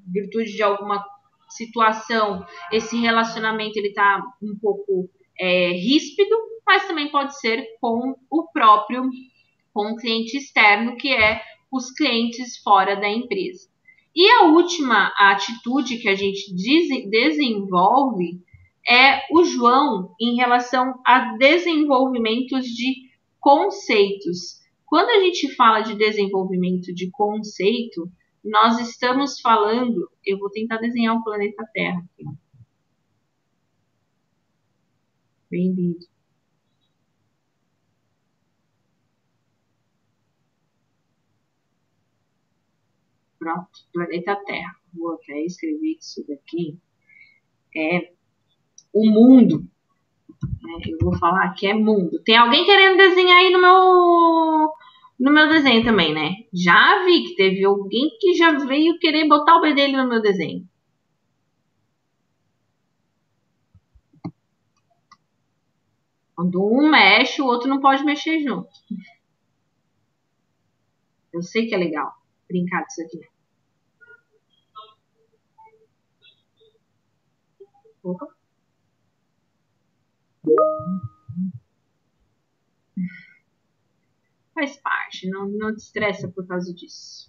Speaker 1: virtude de alguma situação, esse relacionamento ele tá um pouco ríspido, mas também pode ser com o cliente externo, que é os clientes fora da empresa. E a última atitude que a gente desenvolve é o João em relação a desenvolvimentos de conceitos. Quando a gente fala de desenvolvimento de conceito, nós estamos falando... Eu vou tentar desenhar o planeta Terra aqui. Bem-vindo. Pronto, planeta Terra. Vou até escrever isso daqui. É o mundo. Eu vou falar que é mundo. Tem alguém querendo desenhar aí no meu desenho também, né? Já vi que teve alguém que já veio querer botar o pé dele no meu desenho. Quando um mexe, o outro não pode mexer junto. Eu sei que é legal brincar disso aqui. Opa. Faz parte, não te estressa por causa disso.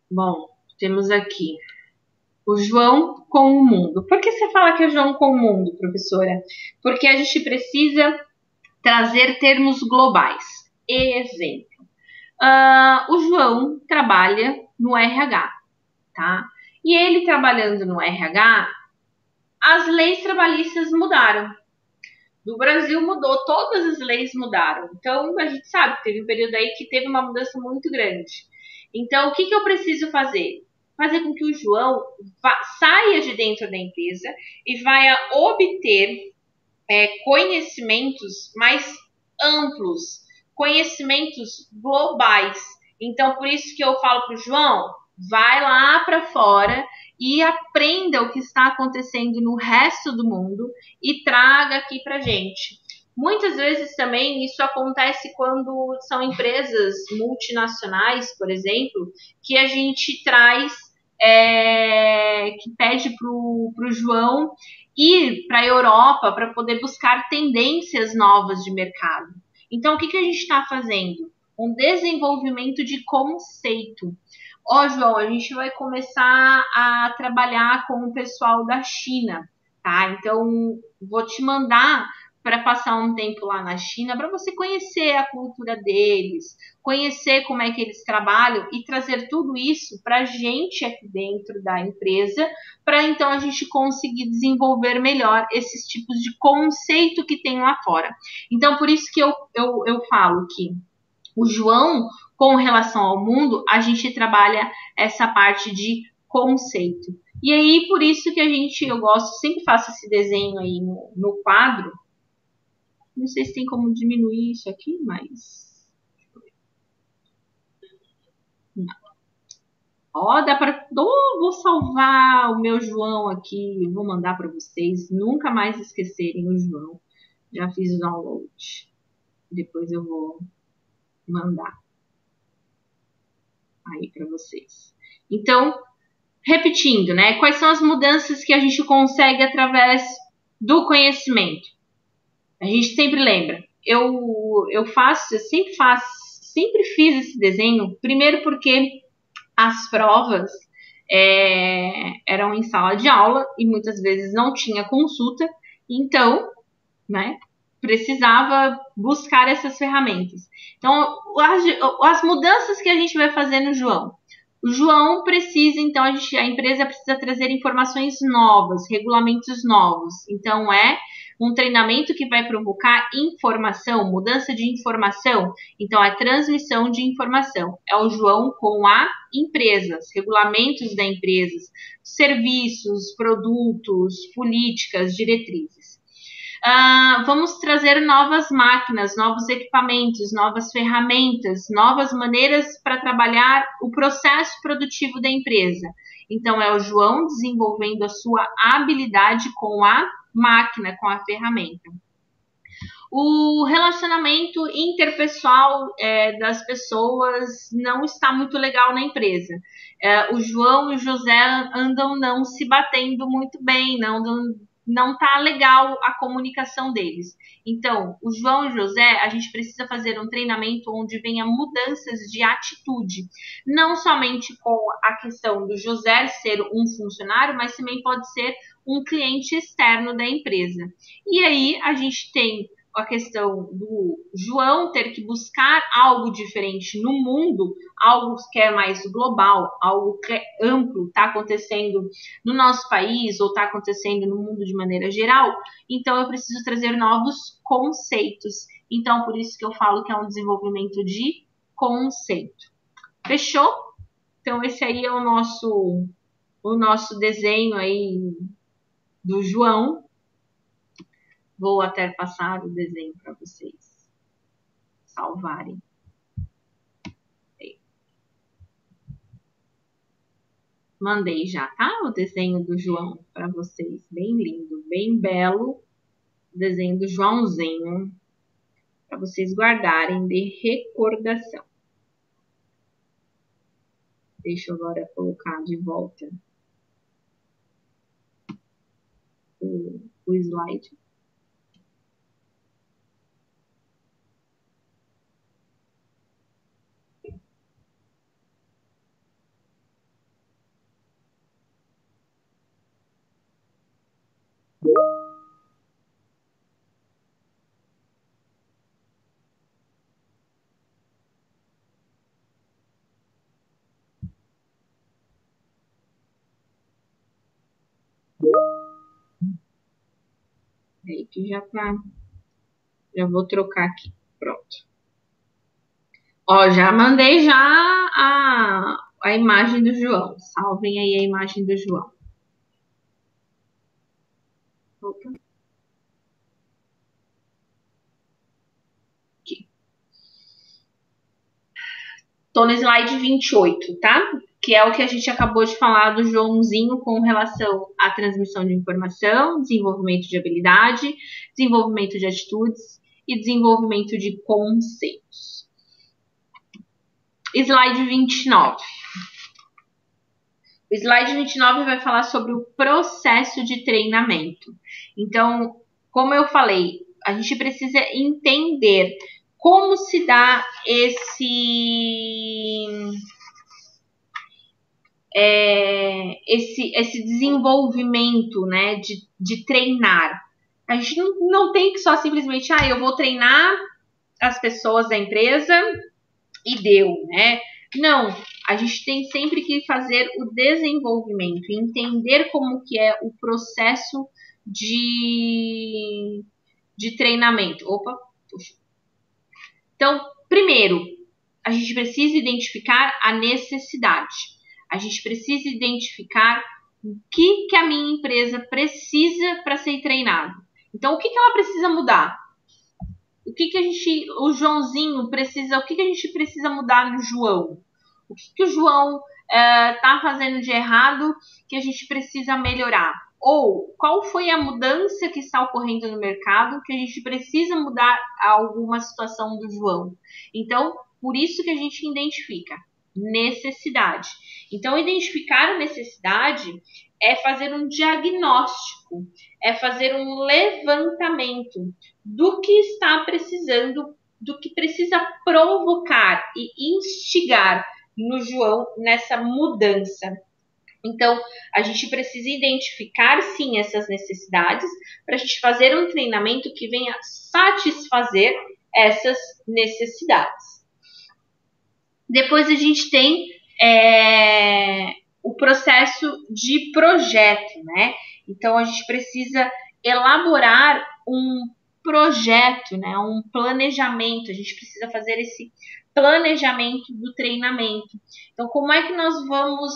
Speaker 1: Bom, temos aqui o João com o mundo. Por que você fala que é João com o mundo, professora? Porque a gente precisa trazer termos globais. Exemplo. O João trabalha no RH, tá? E ele trabalhando no RH, as leis trabalhistas mudaram. No Brasil mudou, todas as leis mudaram. Então, a gente sabe que teve um período aí que teve uma mudança muito grande. Então, o que eu preciso fazer? Eu preciso fazer com que o João saia de dentro da empresa e vai obter conhecimentos mais amplos, conhecimentos globais. Então, por isso que eu falo para o João, vai lá para fora e aprenda o que está acontecendo no resto do mundo e traga aqui para gente. Muitas vezes também isso acontece quando são empresas multinacionais, por exemplo, que a gente traz, que pede para o João ir para a Europa para poder buscar tendências novas de mercado. Então, o que a gente está fazendo? Um desenvolvimento de conceito. Ó, João, a gente vai começar a trabalhar com o pessoal da China, tá? Então, vou te mandar para passar um tempo lá na China para você conhecer a cultura deles, conhecer como é que eles trabalham e trazer tudo isso para a gente aqui dentro da empresa, para então a gente conseguir desenvolver melhor esses tipos de conceito que tem lá fora. Então, por isso que eu falo que o João, com relação ao mundo, a gente trabalha essa parte de conceito. E aí, por isso que eu gosto, sempre faço esse desenho aí no quadro. Não sei se tem como diminuir isso aqui, mas... Não. Ó, dá para... vou salvar o meu João aqui, vou mandar para vocês, nunca mais esquecerem o João. Já fiz o download. Depois eu vou mandar aí para vocês. Então, repetindo, né? Quais são as mudanças que a gente consegue através do conhecimento? A gente sempre lembra. Sempre fiz esse desenho. Primeiro porque as provas eram em sala de aula e muitas vezes não tinha consulta. Então, né? Precisava buscar essas ferramentas. Então, as mudanças que a gente vai fazer no João. O João precisa, então, a empresa precisa trazer informações novas, regulamentos novos. Então, é um treinamento que vai provocar informação, mudança de informação. Então, é transmissão de informação. É o João com a empresa, os regulamentos da empresa, serviços, produtos, políticas, diretrizes. Vamos trazer novas máquinas, novos equipamentos, novas ferramentas, novas maneiras para trabalhar o processo produtivo da empresa. Então, é o João desenvolvendo a sua habilidade com a máquina, com a ferramenta. O relacionamento interpessoal das pessoas não está muito legal na empresa. O João e o José andam não se batendo muito bem, não tá legal a comunicação deles. Então, o João e o José, a gente precisa fazer um treinamento onde venha mudanças de atitude. Não somente com a questão do José ser um funcionário, mas também pode ser um cliente externo da empresa. E aí, a gente tem a questão do João ter que buscar algo diferente no mundo, algo que é mais global, algo que é amplo, está acontecendo no nosso país ou está acontecendo no mundo de maneira geral, então eu preciso trazer novos conceitos. Então, por isso que eu falo que é um desenvolvimento de conceito. Fechou? Então, esse aí é o nosso desenho aí do João. Vou até passar o desenho para vocês salvarem. Mandei já, tá? O desenho do João para vocês. Bem lindo, bem belo. O desenho do Joãozinho. Para vocês guardarem de recordação. Deixa eu agora colocar de volta o slide. Aí que já tá. Já vou trocar aqui. Pronto. Ó, já mandei já a imagem do João. Salvem aí a imagem do João. Opa. Aqui. Tô no slide 28, tá? Que é o que a gente acabou de falar do Joãozinho com relação à transmissão de informação, desenvolvimento de habilidade, desenvolvimento de atitudes e desenvolvimento de conceitos. Slide 29. O slide 29 vai falar sobre o processo de treinamento. Então, como eu falei, a gente precisa entender como se dá esse desenvolvimento, né, de treinar. A gente não tem que só simplesmente, eu vou treinar as pessoas da empresa e deu, né? Não, a gente tem sempre que fazer o desenvolvimento, entender como que é o processo de treinamento. Opa, puxa. Então, primeiro, a gente precisa identificar a necessidade. A gente precisa identificar o que a minha empresa precisa para ser treinado. Então, o que ela precisa mudar? O Joãozinho precisa, o que a gente precisa mudar no João? O que o João está fazendo de errado que a gente precisa melhorar? Ou qual foi a mudança que está ocorrendo no mercado que a gente precisa mudar alguma situação do João? Então, por isso que a gente identifica necessidade. Então, identificar a necessidade é fazer um diagnóstico, é fazer um levantamento do que está precisando, do que precisa provocar e instigar no João nessa mudança. Então, a gente precisa identificar, sim, essas necessidades para a gente fazer um treinamento que venha satisfazer essas necessidades. Depois a gente tem o processo de projeto, né? Então, a gente precisa elaborar um projeto, né? Um planejamento. A gente precisa fazer esse planejamento do treinamento. Então, como é que nós vamos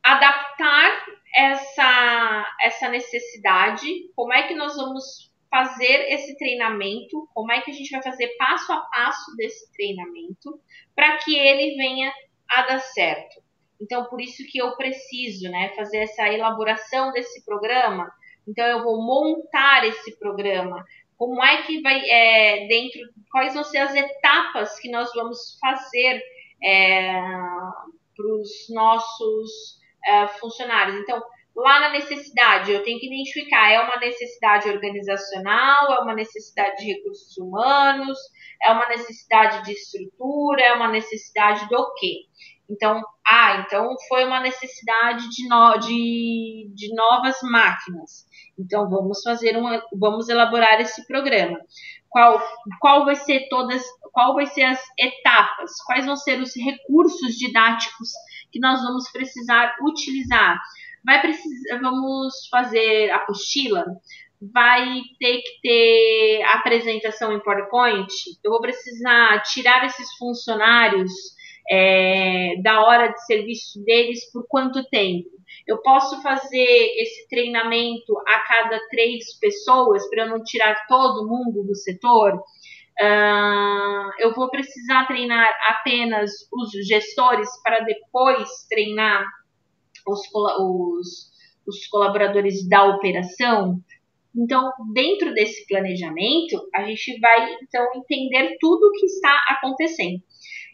Speaker 1: adaptar essa necessidade? Como é que nós vamos fazer esse treinamento? Como é que a gente vai fazer passo a passo desse treinamento para que ele venha a dar certo? Então, por isso que eu preciso, né, fazer essa elaboração desse programa. Então, eu vou montar esse programa. Como é que vai, quais vão ser as etapas que nós vamos fazer para os nossos funcionários? Então, lá na necessidade, eu tenho que identificar, é uma necessidade organizacional, é uma necessidade de recursos humanos, é uma necessidade de estrutura, é uma necessidade do quê? Então, então foi uma necessidade de novas máquinas. Então, vamos elaborar esse programa. Qual vai ser as etapas? Quais vão ser os recursos didáticos que nós vamos precisar utilizar? Vamos fazer apostila? Vai ter que ter apresentação em PowerPoint? Eu vou precisar tirar esses funcionários da hora de serviço deles por quanto tempo? Eu posso fazer esse treinamento a cada 3 pessoas para eu não tirar todo mundo do setor? Eu vou precisar treinar apenas os gestores para depois treinar os colaboradores da operação? Então, dentro desse planejamento, a gente vai então entender tudo o que está acontecendo.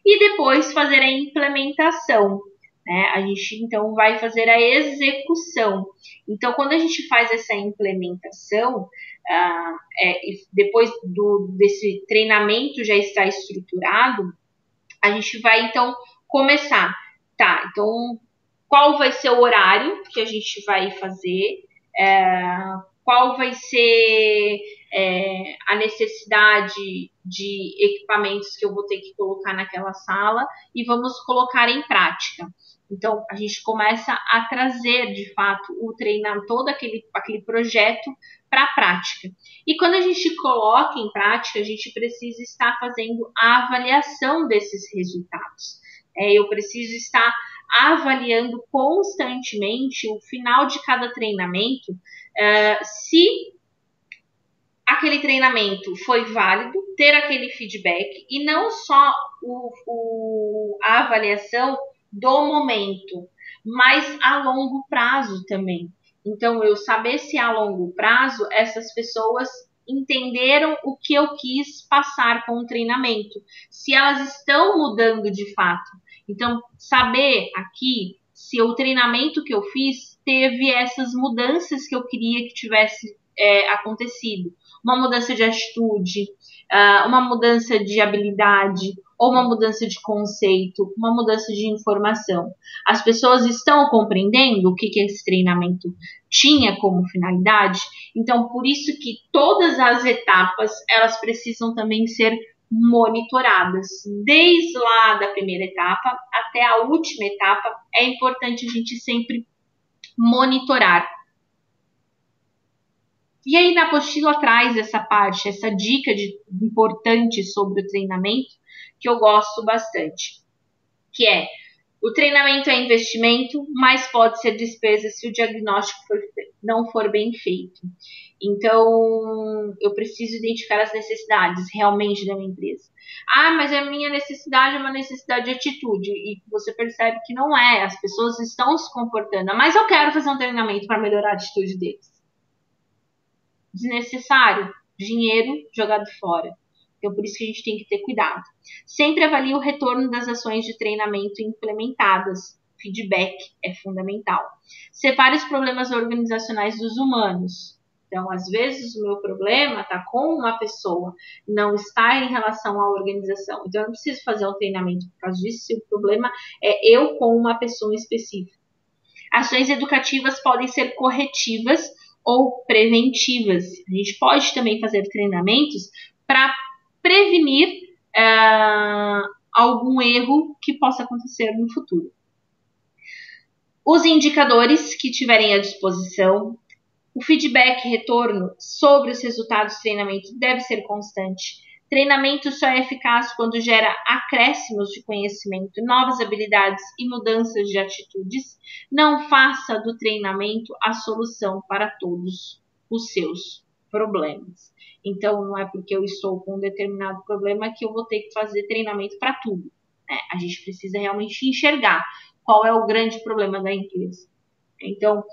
Speaker 1: E depois fazer a implementação, né? A gente então vai fazer a execução. Então, quando a gente faz essa implementação, depois desse treinamento já estar estruturado, a gente vai então começar. Tá, então qual vai ser o horário que a gente vai fazer? Qual vai ser a necessidade de equipamentos que eu vou ter que colocar naquela sala e vamos colocar em prática. Então, a gente começa a trazer, de fato, todo aquele projeto para a prática. E quando a gente coloca em prática, a gente precisa estar fazendo a avaliação desses resultados. Eu preciso estar avaliando constantemente o final de cada treinamento, se aquele treinamento foi válido, ter aquele feedback e não só a avaliação do momento, mas a longo prazo também. Então, eu saber se a longo prazo essas pessoas entenderam o que eu quis passar com o treinamento, se elas estão mudando de fato. Então, saber aqui se o treinamento que eu fiz teve essas mudanças que eu queria que tivesse acontecido. Uma mudança de atitude, uma mudança de habilidade, ou uma mudança de conceito, uma mudança de informação. As pessoas estão compreendendo o que esse treinamento tinha como finalidade? Então, por isso que todas as etapas, elas precisam também ser monitoradas. Desde lá da primeira etapa até a última etapa, é importante a gente sempre monitorar. E aí na apostila traz essa parte, essa dica importante sobre o treinamento, que eu gosto bastante, que é: o treinamento é investimento, mas pode ser despesa se o diagnóstico não for bem feito. Então, eu preciso identificar as necessidades realmente da minha empresa. Mas a minha necessidade é uma necessidade de atitude, e você percebe que não é, as pessoas estão se comportando, mas eu quero fazer um treinamento para melhorar a atitude deles. Desnecessário, dinheiro jogado fora. Então, por isso que a gente tem que ter cuidado. Sempre avalie o retorno das ações de treinamento implementadas. Feedback é fundamental. Separe os problemas organizacionais dos humanos. Então, às vezes, o meu problema está com uma pessoa, não está em relação à organização. Então, eu não preciso fazer um treinamento por causa disso, se o problema é eu com uma pessoa específica. Ações educativas podem ser corretivas ou preventivas. A gente pode também fazer treinamentos para prevenir algum erro que possa acontecer no futuro. Os indicadores que tiverem à disposição, o feedback, retorno sobre os resultados do treinamento deve ser constante. Treinamento só é eficaz quando gera acréscimos de conhecimento, novas habilidades e mudanças de atitudes. Não faça do treinamento a solução para todos os seus problemas. Então, não é porque eu estou com um determinado problema que eu vou ter que fazer treinamento para tudo. A gente precisa realmente enxergar qual é o grande problema da empresa. Então,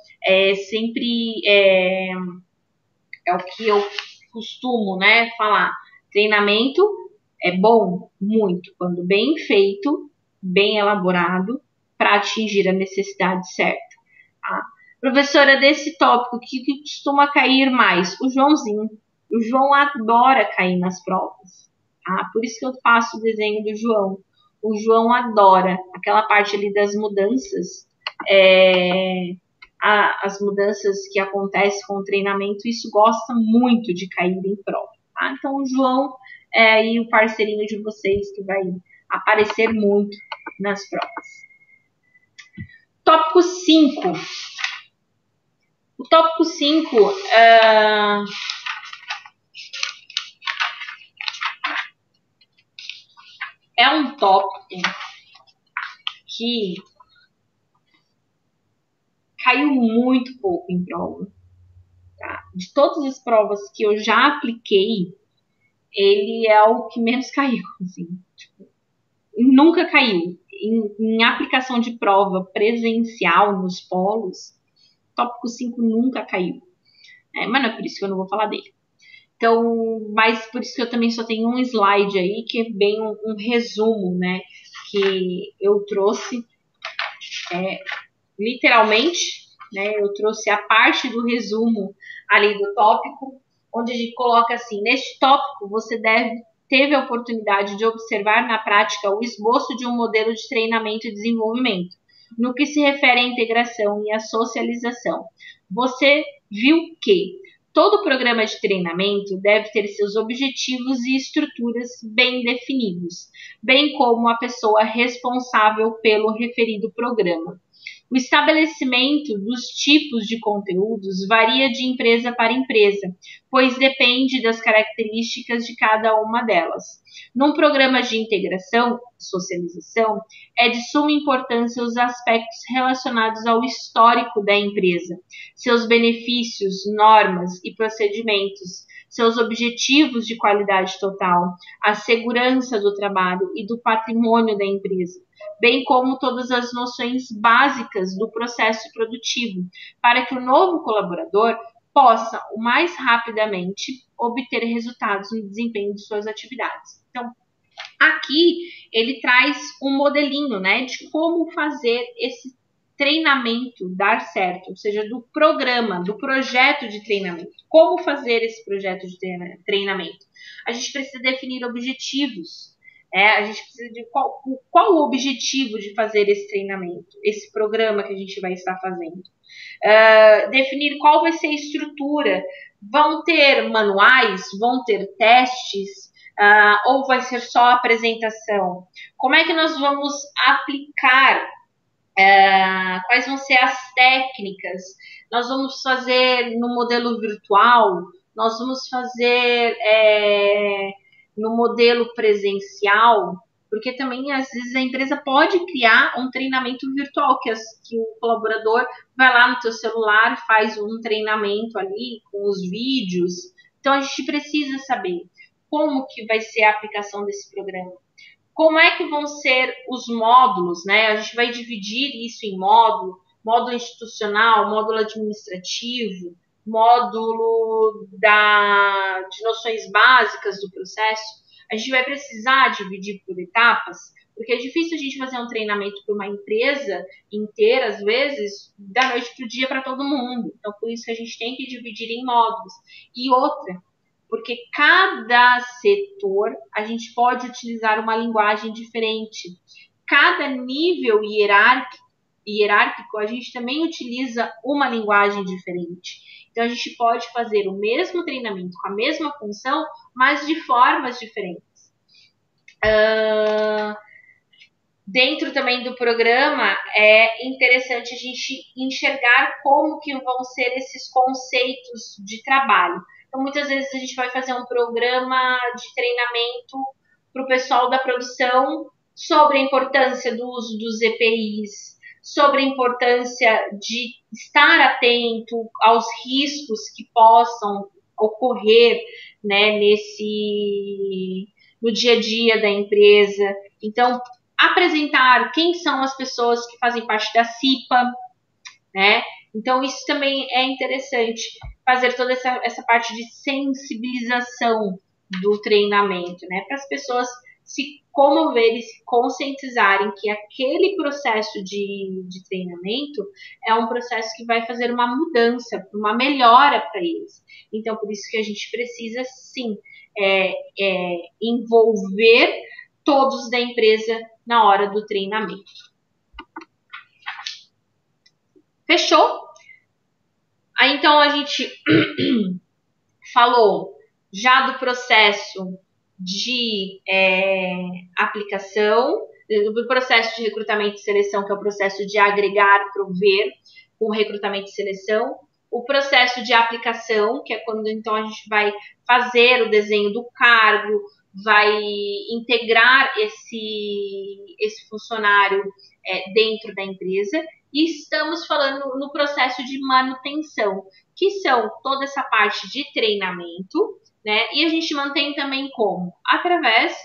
Speaker 1: sempre é o que eu costumo falar. Treinamento é bom, muito, quando bem feito, bem elaborado, para atingir a necessidade certa. Professora, desse tópico, o que costuma cair mais? O Joãozinho. O João adora cair nas provas. Por isso que eu faço o desenho do João. O João adora aquela parte ali das mudanças, as mudanças que acontecem com o treinamento, isso gosta muito de cair em prova. Então, o João é aí o parceirinho de vocês que vai aparecer muito nas provas. Tópico 5. O tópico 5 é um tópico que caiu muito pouco em prova. De todas as provas que eu já apliquei, ele é o que menos caiu. Assim. Nunca caiu. Em aplicação de prova presencial nos polos, tópico 5 nunca caiu. Mas não é por isso que eu não vou falar dele. Então, mas por isso que eu também só tenho um slide aí, que é bem um resumo, que eu trouxe, literalmente, eu trouxe a parte do resumo ali do tópico, onde a gente coloca assim: neste tópico você teve a oportunidade de observar na prática o esboço de um modelo de treinamento e desenvolvimento. No que se refere à integração e à socialização, você viu que Todo programa de treinamento deve ter seus objetivos e estruturas bem definidos, bem como a pessoa responsável pelo referido programa. O estabelecimento dos tipos de conteúdos varia de empresa para empresa, pois depende das características de cada uma delas. Num programa de integração, socialização, é de suma importância os aspectos relacionados ao histórico da empresa, seus benefícios, normas e procedimentos, seus objetivos de qualidade total, a segurança do trabalho e do patrimônio da empresa, bem como todas as noções básicas do processo produtivo, para que o novo colaborador possa, o mais rapidamente, obter resultados no desempenho de suas atividades. Então, aqui ele traz um modelinho, né, de como fazer esse treinamento dar certo, ou seja, do programa, do projeto de treinamento. Como fazer esse projeto de treinamento? A gente precisa definir objetivos. A gente precisa de qual o objetivo de fazer esse treinamento, esse programa que a gente vai estar fazendo. Definir qual vai ser a estrutura. Vão ter manuais, vão ter testes, ou vai ser só apresentação? Como é que nós vamos aplicar? Quais vão ser as técnicas? Nós vamos fazer no modelo virtual? Nós vamos fazer no modelo presencial? Porque também, às vezes, a empresa pode criar um treinamento virtual, que o colaborador vai lá no seu celular e faz um treinamento ali com os vídeos. Então, a gente precisa saber como que vai ser a aplicação desse programa. Como é que vão ser os módulos, né? A gente vai dividir isso em módulo institucional, módulo administrativo, módulo de noções básicas do processo. A gente vai precisar dividir por etapas, porque é difícil a gente fazer um treinamento para uma empresa inteira, às vezes, da noite para o dia para todo mundo. Então, por isso que a gente tem que dividir em módulos. E outra, porque cada setor a gente pode utilizar uma linguagem diferente. Cada nível hierárquico a gente também utiliza uma linguagem diferente. Então a gente pode fazer o mesmo treinamento com a mesma função, mas de formas diferentes. Dentro também do programa é interessante a gente enxergar como que vão ser esses conceitos de trabalho. Então, muitas vezes a gente vai fazer um programa de treinamento para o pessoal da produção sobre a importância do uso dos EPIs, sobre a importância de estar atento aos riscos que possam ocorrer, né, no dia a dia da empresa. Então, apresentar quem são as pessoas que fazem parte da CIPA, né? Então, isso também é interessante, fazer toda essa parte de sensibilização do treinamento, né? Para as pessoas se comoverem, se conscientizarem que aquele processo de treinamento é um processo que vai fazer uma mudança, uma melhora para eles. Então, por isso que a gente precisa, sim, envolver todos da empresa na hora do treinamento. Fechou? Aí, então, a gente falou já do processo de aplicação, do processo de recrutamento e seleção, que é o processo de agregar, prover, com recrutamento e seleção. O processo de aplicação, que é quando então a gente vai fazer o desenho do cargo, vai integrar esse funcionário dentro da empresa. E estamos falando no processo de manutenção, que são toda essa parte de treinamento, né? E a gente mantém também como? Através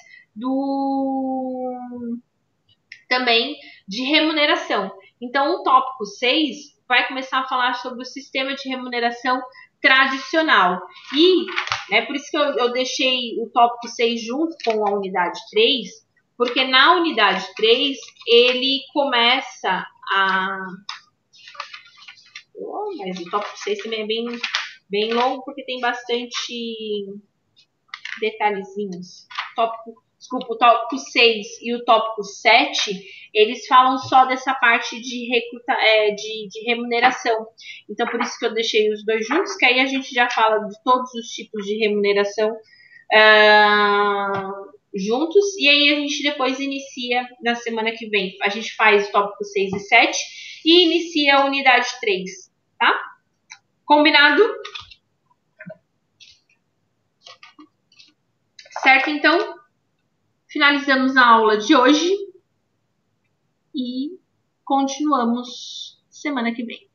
Speaker 1: também de remuneração. Então, o tópico 6 vai começar a falar sobre o sistema de remuneração tradicional. E, né, por isso que eu deixei o tópico 6 junto com a unidade 3, porque na unidade 3 ele começa mas o tópico 6 também é bem longo, porque tem bastante detalhezinhos. Tópico desculpa, o tópico 6 e o tópico 7, eles falam só dessa parte de, de remuneração. Então, por isso que eu deixei os dois juntos, que aí a gente já fala de todos os tipos de remuneração juntos. E aí a gente depois inicia na semana que vem. A gente faz o tópico 6 e 7 e inicia a unidade 3, tá? Combinado? Certo, então? Finalizamos a aula de hoje e continuamos semana que vem.